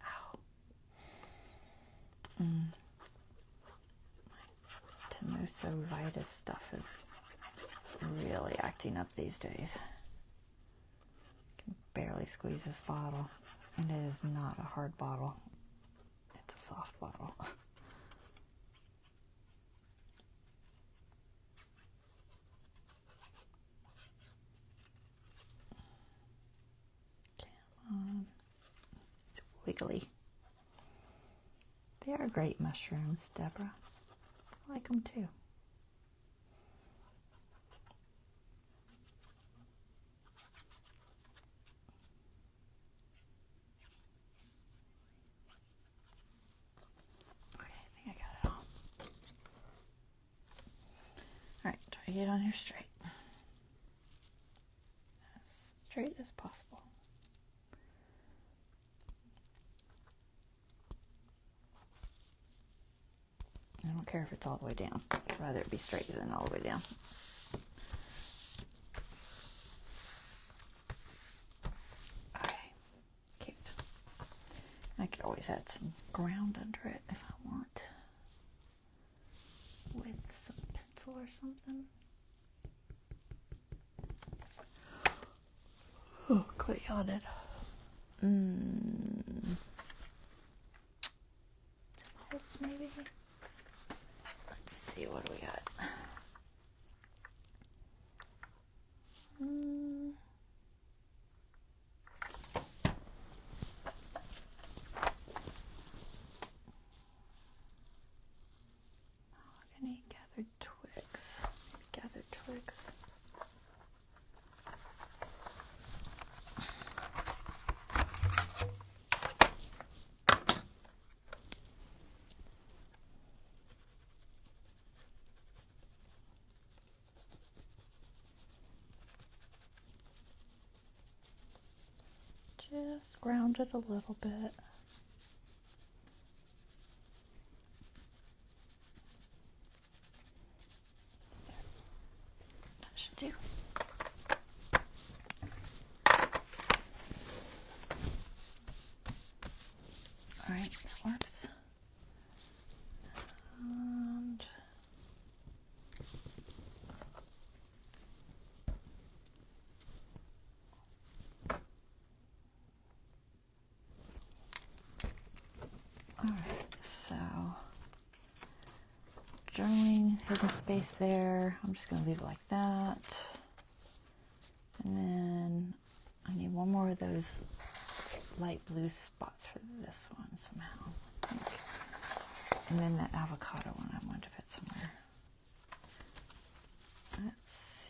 Ow. Tenosovitis stuff is really acting up these days. I can barely squeeze this bottle, and it is not a hard bottle. It's a soft bottle. Come on. It's wiggly. They are great mushrooms, Deborah. I like them too. Okay, I think I got it all. Alright, try to get on here straight. As straight as possible. I don't care if it's all the way down. I'd rather it be straight than all the way down. Okay, cute. I could always add some ground under it if I want. With some pencil or something. Oh, quit yawning. Thinlits maybe? Let's see, what do we got? Mahogany, gathered twigs. Gathered twigs. Just ground it a little bit. That should do. Alright, that works. And so journaling, hidden space there. I'm just going to leave it like that. And then I need one more of those light blue spots for this one somehow, I think. And then that avocado one I want to put somewhere. Let's see.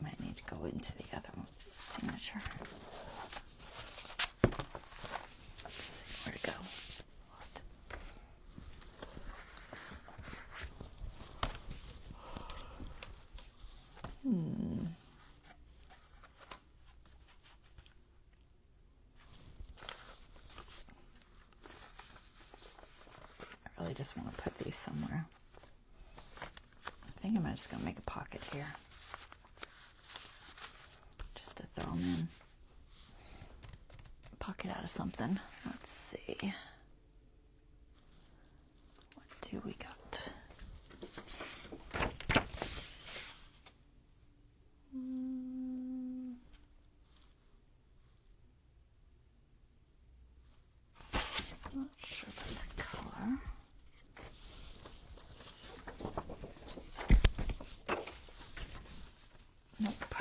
Might need to go into the other one signature. just want to put these somewhere. I think I'm just going to make a pocket here. Just to throw them in. Pocket out of something. Let's see. What do we got? Not sure about the color. Nope.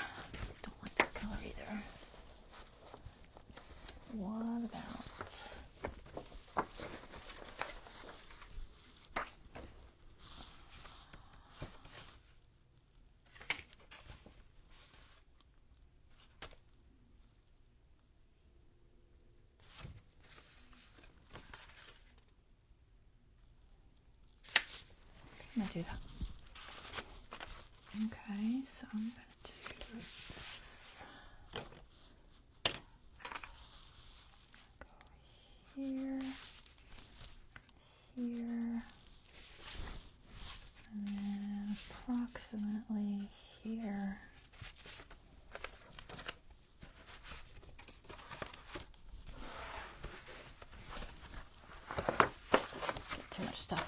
Don't like that color either. What about I'm gonna do that. Okay, so I'm gonna do this. Go here, here, and then approximately here. Get too much stuff.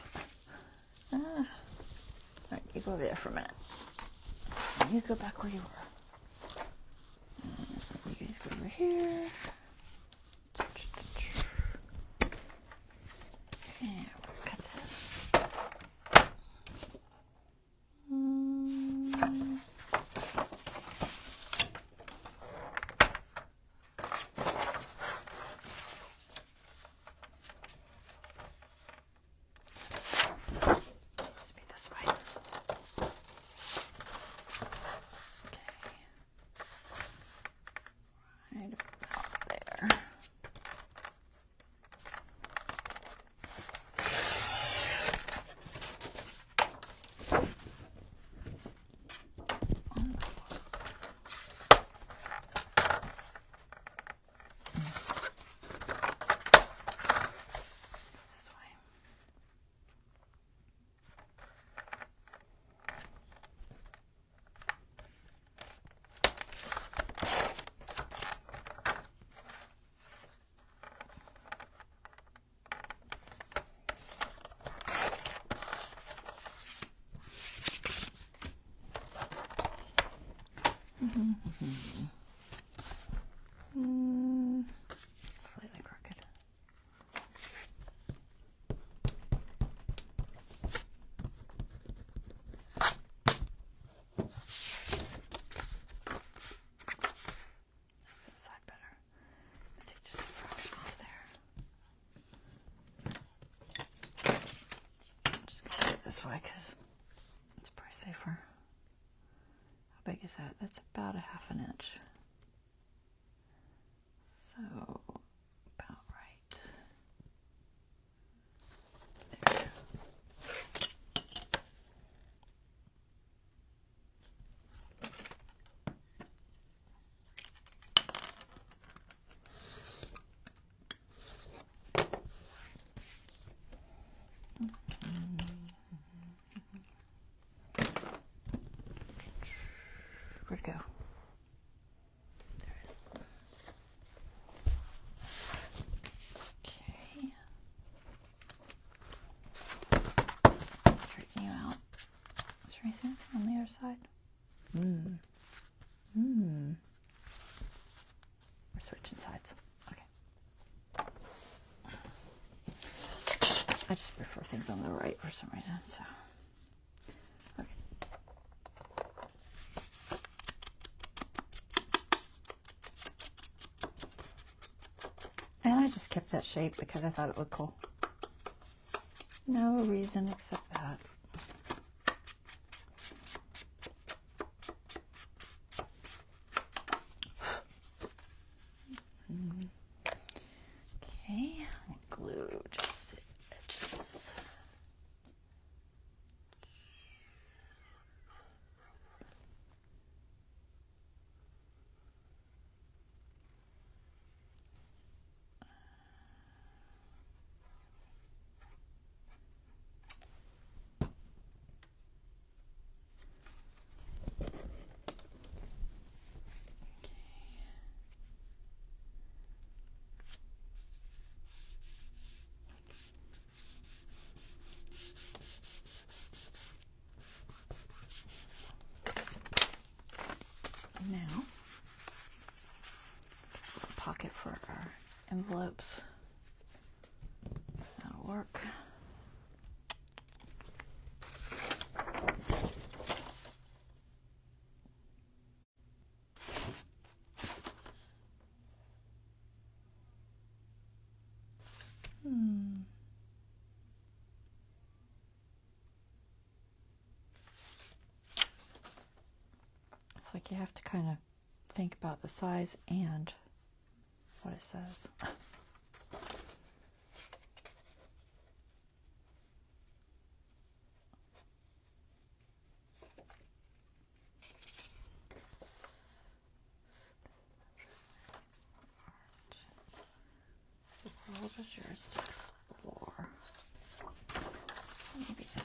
Alright, you go over there for a minute. You go back where you were. And you guys go over here. And we'll cut this. Needs to be this way. Right about there. This way. Slightly crooked. This side better. Take just a fraction off there. I'm just going to do it this way because it's probably safer. How big is that? That's about a ½ inch. So, about right there. Where'd it go? There it is. Okay. Straighten you out. Is there anything on the other side? We're switching sides. Okay. I just prefer things on the right for some reason, so. Okay. And I just kept that shape because I thought it looked cool. No reason except that. Okay, I'll glue just the edges. pocket for our envelopes. That'll work. It's like you have to kind of think about the size and what it says. The world is yours to explore. Maybe that.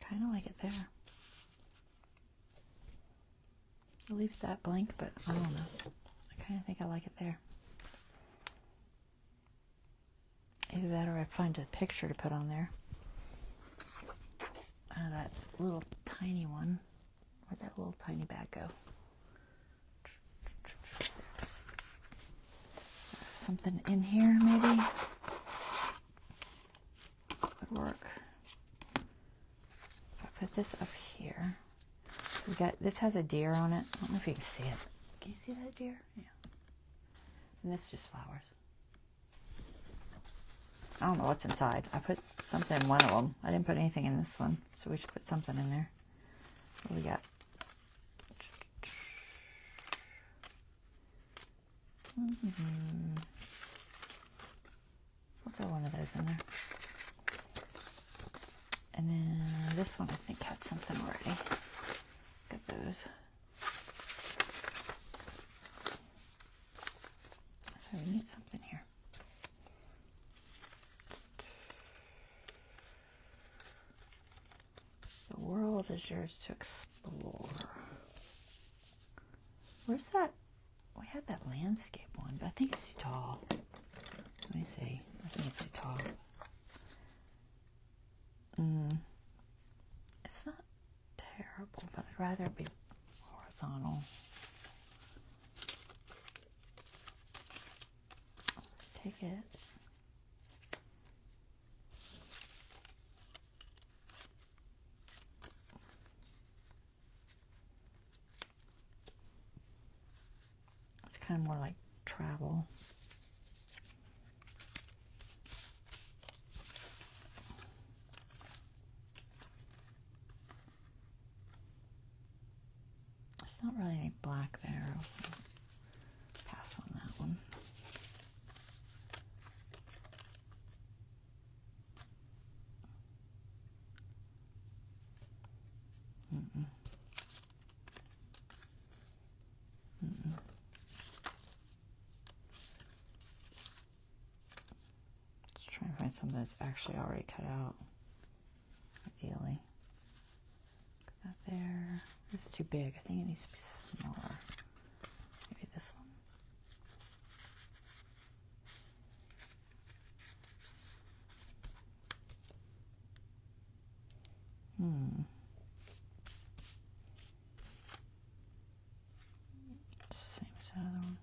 Kind of like it there. It leaves that blank, but I don't know. I kind of think I like it there. Either that or I find a picture to put on there. That little tiny one. Where'd that little tiny bag go? Something in here, maybe? Would work. If I put this up here. We got, this has a deer on it. I don't know if you can see it. Can you see that deer? Yeah. And this is just flowers. I don't know what's inside. I put something in one of them. I didn't put anything in this one, so we should put something in there. What do we got? We'll throw one of those in there. And then this one I think had something already. Look at those. So we need something here. The world is yours to explore. Where's that? We had that landscape one, but I think it's too tall. Let me see. I think it's too tall. It's not terrible, but I'd rather it be horizontal. Take it. It's kind of more like travel. There's not really any black there. I'll pass on that one. Let's try and find something that's actually already cut out, ideally. Put that there. It's too big. I think it needs to be smaller. Maybe this one. It's the same as the other one.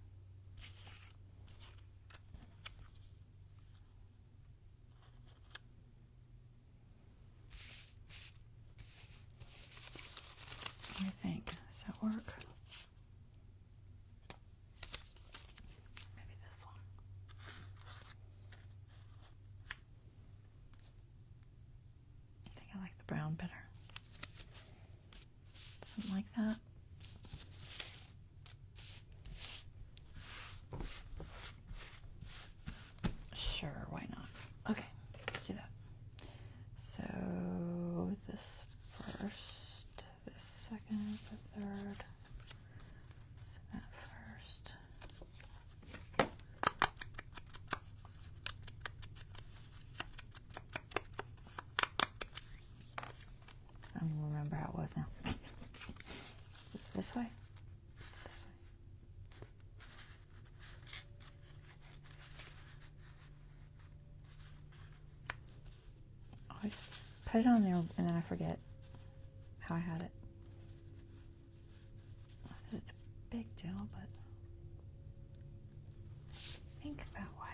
work. Maybe this one. I think I like the brown better. Something like that. Sure, why not? Okay, let's do that. So this first, this second, the third. So that first. I don't even remember how it was now. Is it this way? This way. Always put it on there and then I forget how I had it. Not that it's a big deal, but think that way.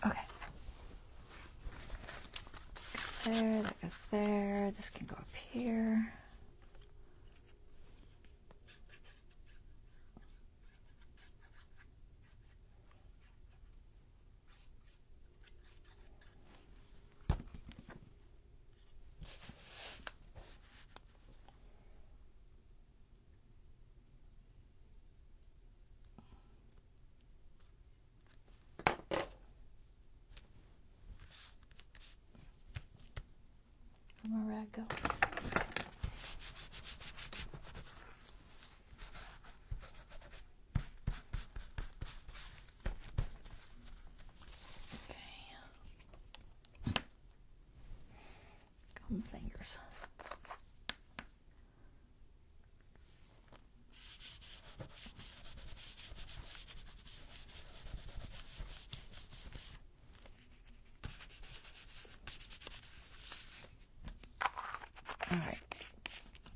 Okay. There, that goes there. This can go up here. Where'd my rag go? Okay. Gum fingers. All right,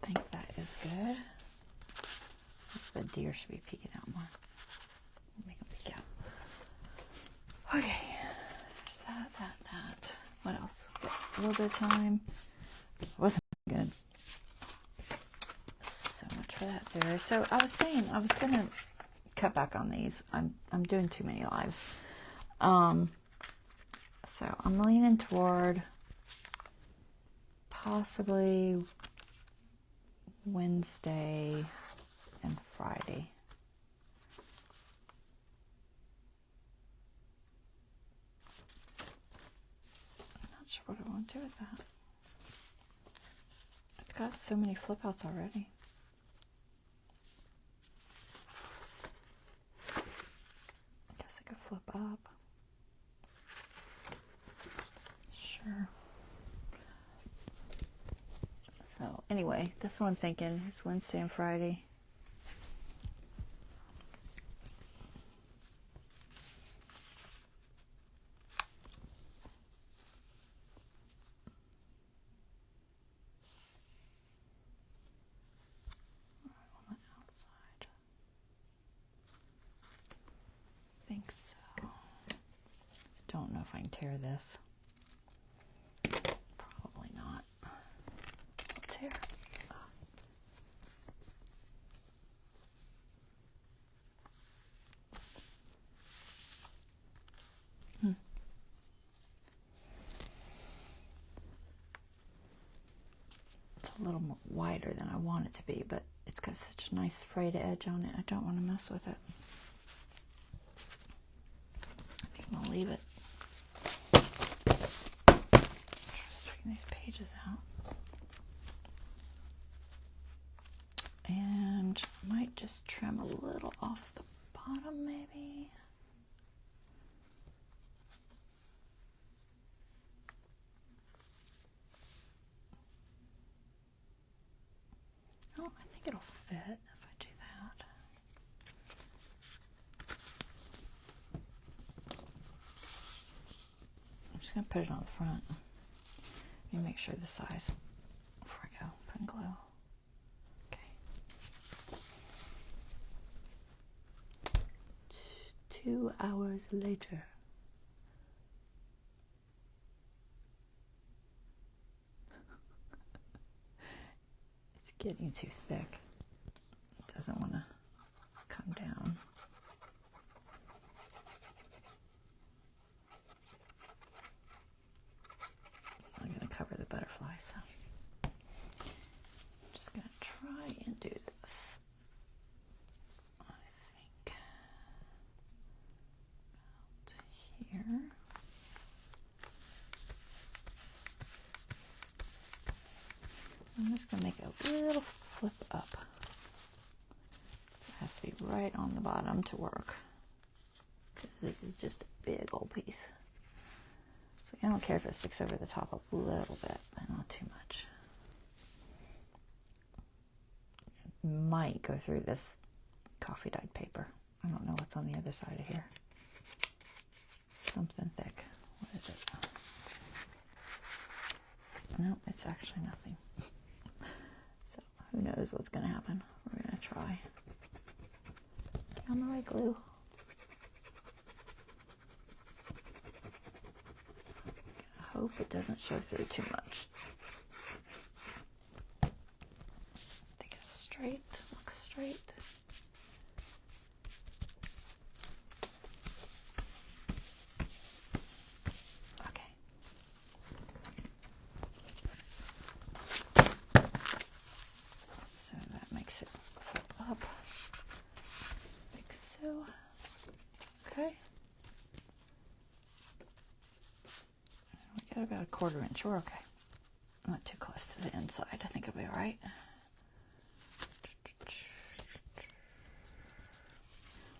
I think that is good. The deer should be peeking out more. Make them peek out. Okay, there's that. What else? A little bit of time. Wasn't good. So much for that there. So I was saying I was gonna cut back on these. I'm doing too many lives. So I'm leaning toward possibly Wednesday and Friday. I'm not sure what I want to do with that. It's got so many flip outs already. I guess I could flip up. Sure. So anyway, that's what I'm thinking is Wednesday and Friday. think so. Don't know if I can tear this. Probably not. I'll tear. It's a little more wider than I want it to be, but it's got such a nice frayed edge on it. I don't want to mess with it. I think I'm going to leave it. Just straighten these pages out. And I might just trim a little off the bottom, maybe. Oh, I think it'll fit if I do that. I'm just going to put it on the front. Let me make sure the size before I go put glue. Okay. 2 hours later. It's getting too thick. It doesn't want to come down. I'm going to cover the butterfly, so I'm just going to try and do this. I think about here. I'm just going to make a little flip up. So it has to be right on the bottom to work. Because this is just a big old piece. So I don't care if it sticks over the top a little bit, but not too much. It might go through this coffee dyed paper. I don't know what's on the other side of here. Something thick. What is it? No, it's actually nothing. So who knows what's going to happen. We're going to try. On the right glue. I hope it doesn't show through too much. I think it's straight. Looks straight. It flip up like so. Okay, we got about a 1/4 inch. We're okay. Not too close to the inside. I think it'll be all right.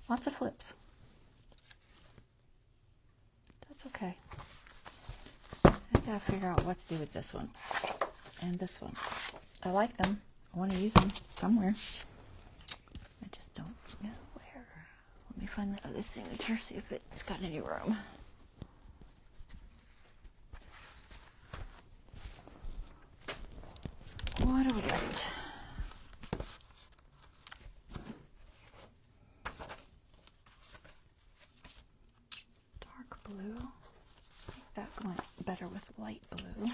Lots of flips. That's okay. I gotta figure out what to do with this one and this one. I like them. I want to use them somewhere. I just don't know where. Let me find that other signature, see if it's got any room. What do we got? Dark blue. I think that went better with light blue.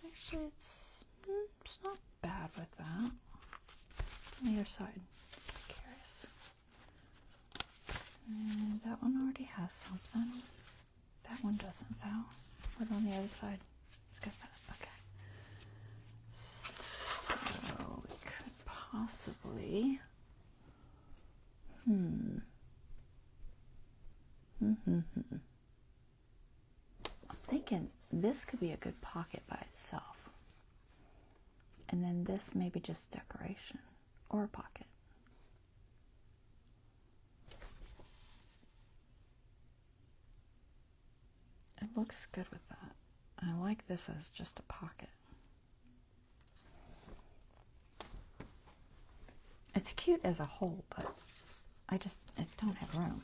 Actually, it's not bad with that. It's on the other side. Just curious. And that one already has something. That one doesn't, though. What on the other side? It's got that. Okay. So we could possibly. I'm thinking this could be a good pocket by itself. And then this maybe just decoration or a pocket. It looks good with that. I like this as just a pocket. It's cute as a whole, but I don't have room.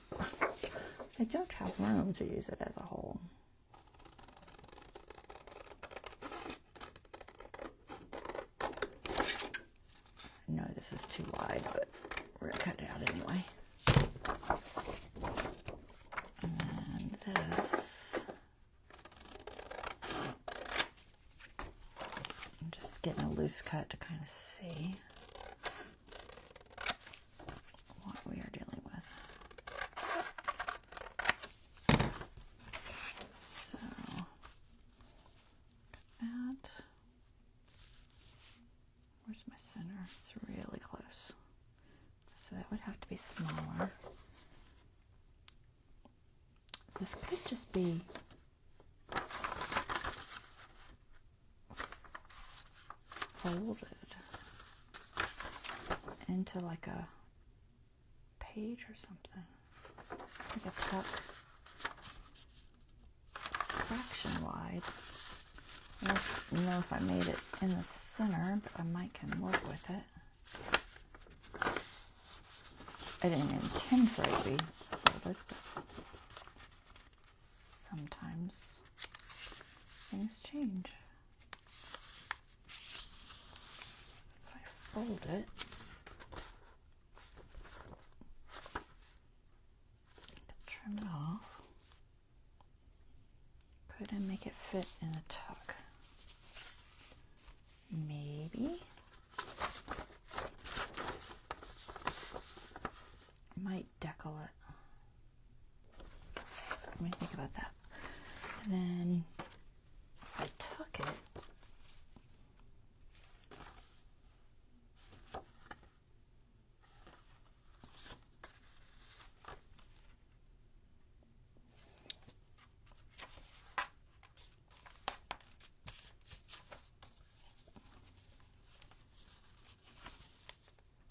I don't have room to use it as a whole. No, this is too wide, but we're going to cut it out anyway. cut to kind of see what we are dealing with. So, that. Where's my center? It's really close. So that would have to be smaller. This could just be folded into like a page or something, like a tuck, fraction wide. I don't know if I made it in the center, but I might can work with it. I didn't intend for it to be folded, but sometimes things change. If I fold it, trim it off, could I make it fit in a tuck? Maybe. Might decal it. Let me think about that. And then if I tuck it,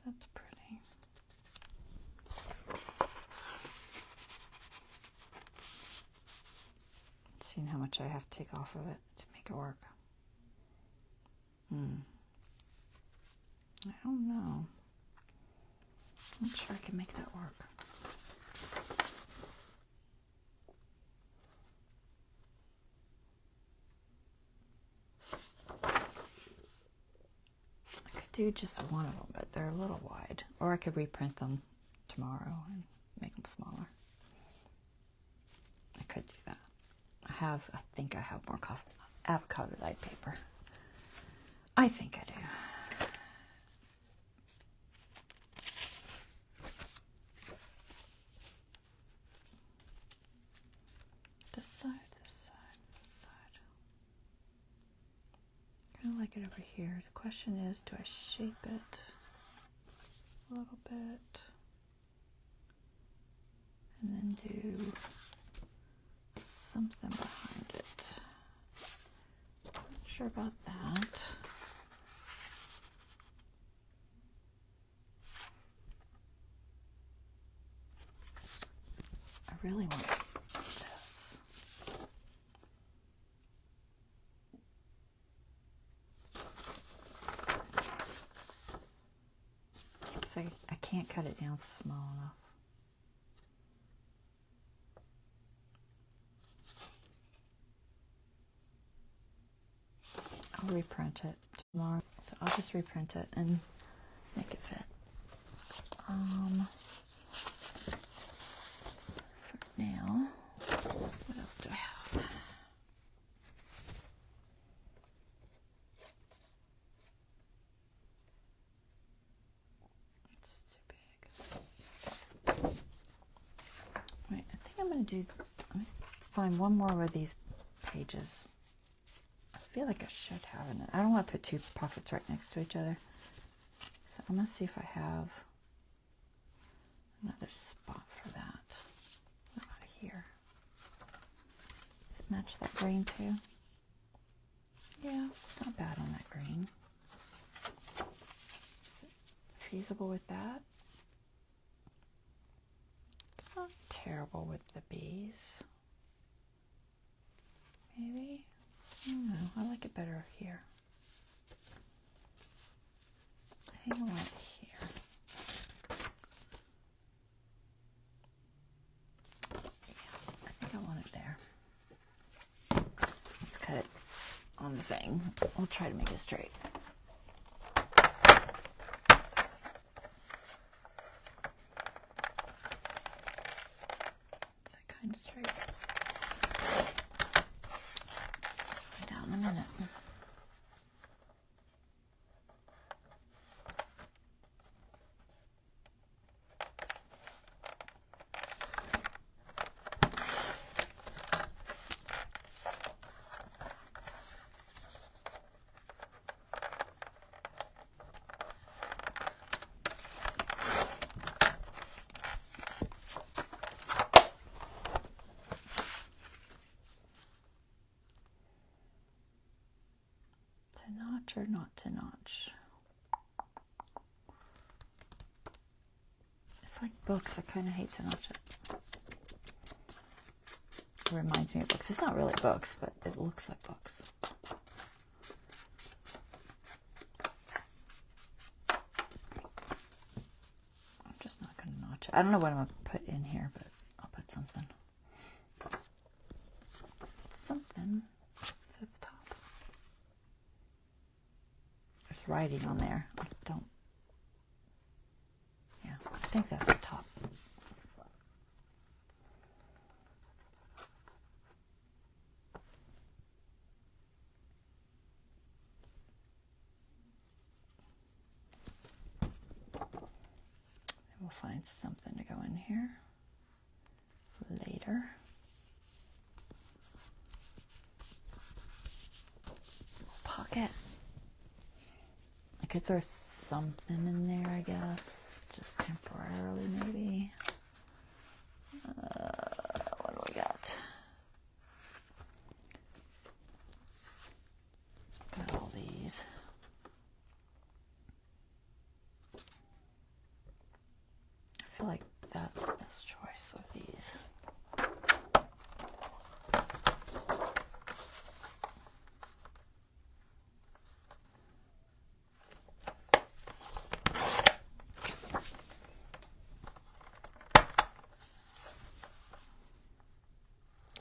that's pretty. Seeing how much I have to take off of it to make it work. I don't know. I'm not sure I can make that work. I could do just one of them, but they're a little wide. Or I could reprint them tomorrow and make them smaller. I could do that. I think I have more avocado dyed paper. I think I do. This side, this side, this side. Kind of like it over here. The question is, do I shape it a little bit? And then do something behind it. Not sure about that. I really want this. So I can't cut it down small enough. I'll reprint it tomorrow, so I'll just reprint it and make it fit. For now, what else do I have? It's too big. Right, I think I'm going to do, let's find one more of these pages. I feel like I should have it. I don't want to put two pockets right next to each other. So I'm going to see if I have another spot for that. What about here? Does it match that green too? Yeah, it's not bad on that green. Is it feasible with that? It's not terrible with the bees. Maybe? I don't know. I like it better here. I think I want it here. Yeah, I think I want it there. Let's cut it on the thing. We'll try to make it straight. Is that kind of straight? Find out in a minute. It's like books. I kind of hate to notch it. It reminds me of books. It's not really books, but it looks like books. I'm just not going to notch it. I don't know what I'm going to put in here, but I'll put something. Something at the top. There's writing on there. I don't. Yeah, I think that's the top. We'll find something to go in here later. Pocket. I could throw something in there, I guess, just temporarily, maybe. What do we got? Got all these. I feel like that's the best choice of these.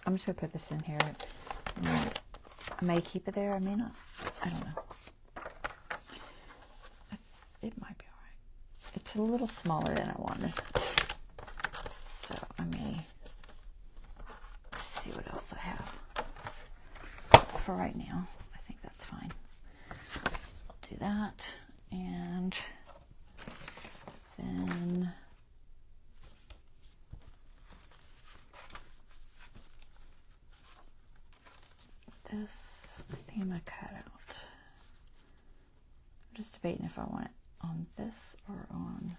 I'm just going to put this in here. I may keep it there, I may not. I don't know. It might be alright. It's a little smaller than I wanted. So I may see what else I have. For right now, I think that's fine. I'll do that. And then this, I think I'm going to cut out. I'm just debating if I want it on this or on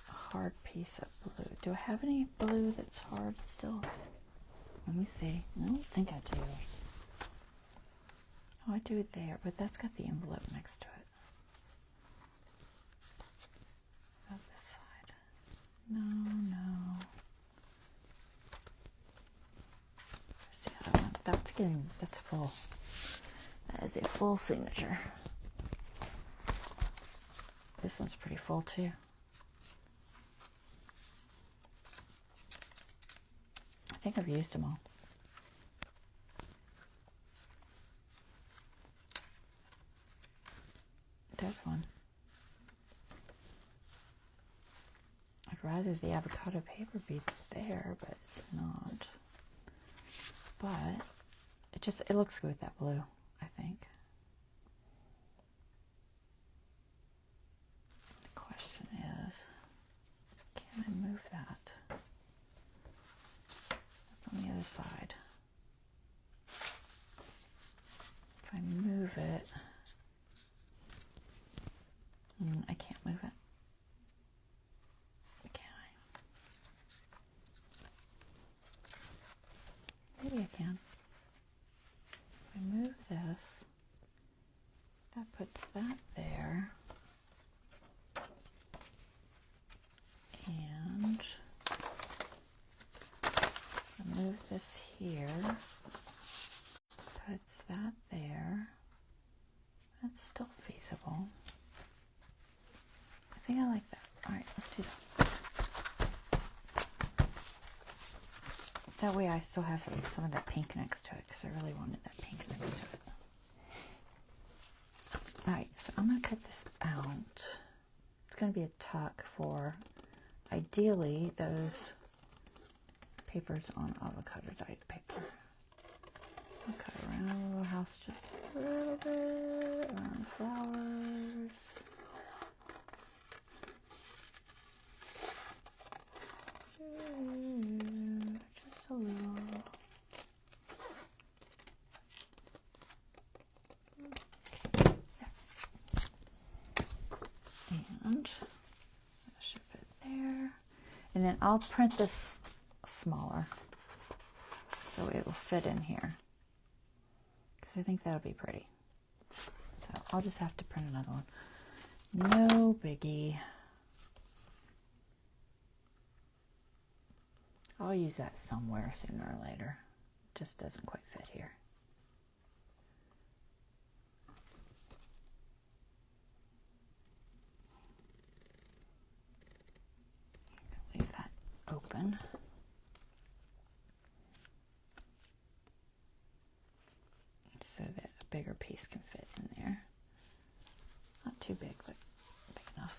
a hard piece of blue. Do I have any blue that's hard still? Let me see. I don't think I do. Oh, I do it there, but that's got the envelope next to it. About this side. No. There's the other one. That's full. That is a full signature. This one's pretty full too. I think I've used them all. There's one. I'd rather the avocado paper be there, but it's not. But it looks good with that blue, I think. The question is, can I move that? That's on the other side. If I move it, I can't move it. Can I? Maybe I can. If I move this, that puts that there. And I move this here, puts that there. That's still feasible. I think I like that. All right, let's do that. That way I still have some of that pink next to it, because I really wanted that pink next to it. All right, so I'm going to cut this out. It's going to be a tuck for, ideally, those papers on avocado dyed paper. I'll cut around a little house just a little bit, around flowers. Just a little. Okay. And I should put it there. And then I'll print this smaller so it will fit in here, because I think that'll be pretty. So I'll just have to print another one. No biggie. I'll use that somewhere sooner or later. It just doesn't quite fit here. Leave that open. So that a bigger piece can fit in there. Not too big, but big enough.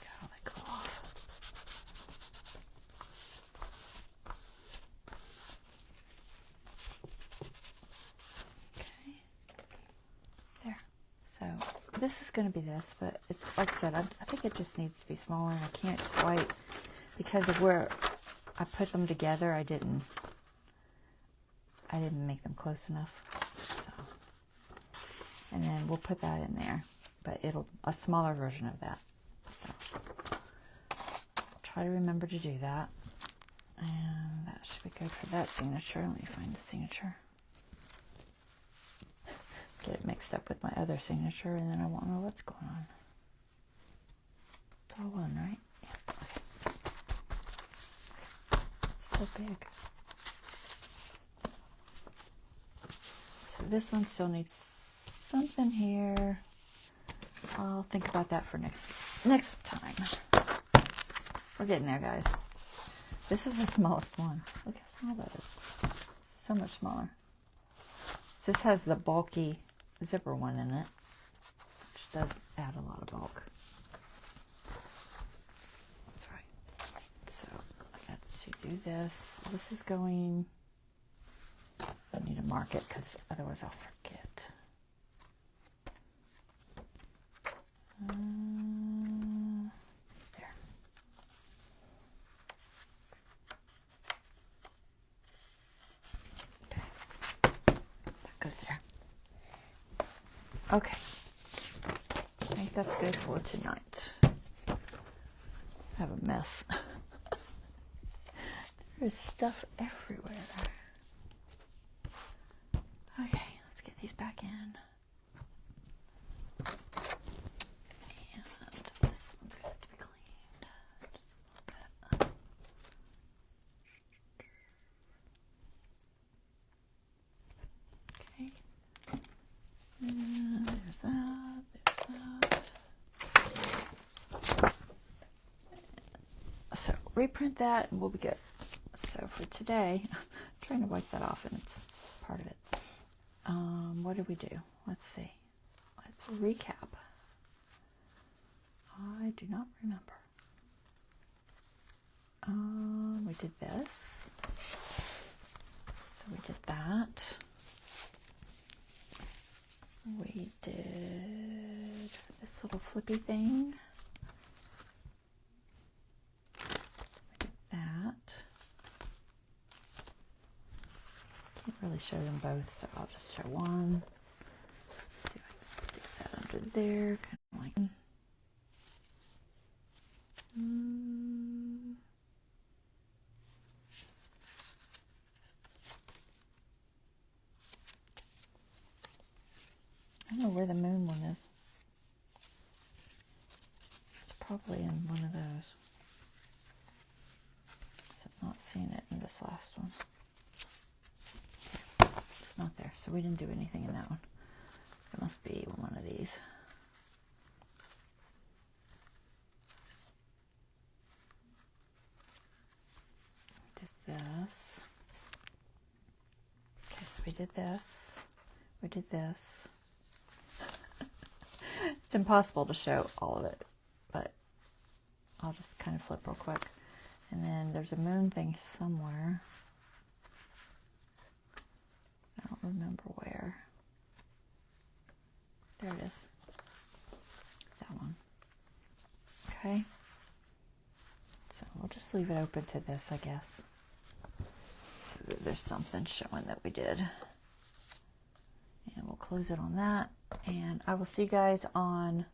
Got all the cloth. Okay. There. So this is going to be this, but it's like I said, I think it just needs to be smaller, and I can't quite, because of where I put them together, I didn't make them close enough. So, and then we'll put that in there, but it'll a smaller version of that. So I'll try to remember to do that, and that should be good for that signature. Let me find the signature. Get it mixed up with my other signature, and then I won't know what's going on. It's all one, right? Yeah. It's so big. So this one still needs something here. I'll think about that for next time. We're getting there, guys. This is the smallest one. Look how small that is. So much smaller. This has the bulky zipper one in it, which does add a lot of bulk. That's right. So I got to do this. This is going... I need to mark it because otherwise I'll forget. There. Okay. That goes there. Okay. I think that's good for tonight. I have a mess. There's stuff everywhere. Okay, let's get these back in. And this one's going to have to be cleaned just a little bit. Okay. And there's that, there's that. So reprint that and we'll be good. So for today, I'm trying to wipe that off and it's part of it. What did we do? Let's see. Let's recap. I do not remember. We did this. So we did that. We did this little flippy thing. We did that. Can't really show them both, so I'll just show one. See if I can stick that under there, kind of like. I don't know where the moon one is. It's probably in one of those. I'm not seeing it in this last one. It's not there, so we didn't do anything in that one. It must be one of these. We did this. Okay, so we did this. We did this. It's impossible to show all of it, but I'll just kind of flip real quick. And then there's a moon thing somewhere. I don't remember where. There it is. That one. Okay. So we'll just leave it open to this, I guess. So that there's something showing that we did. And we'll close it on that. And I will see you guys on,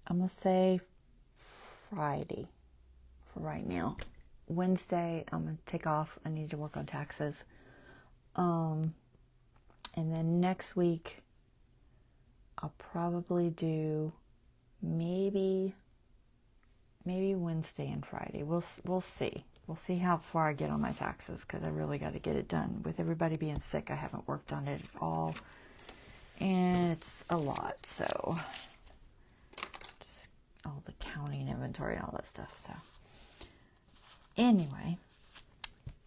I'm going to say Friday for right now Wednesday, I'm going to take off. I need to work on taxes. And then next week, I'll probably do maybe Wednesday and Friday. We'll see. We'll see how far I get on my taxes, because I really got to get it done. With everybody being sick, I haven't worked on it at all. And it's a lot, so just all the counting inventory and all that stuff. So anyway,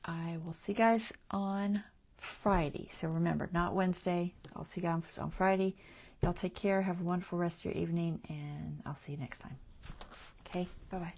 I will see you guys on Friday. So remember, not Wednesday. I'll see you guys on Friday. Y'all take care. Have a wonderful rest of your evening, and I'll see you next time. Okay, bye-bye.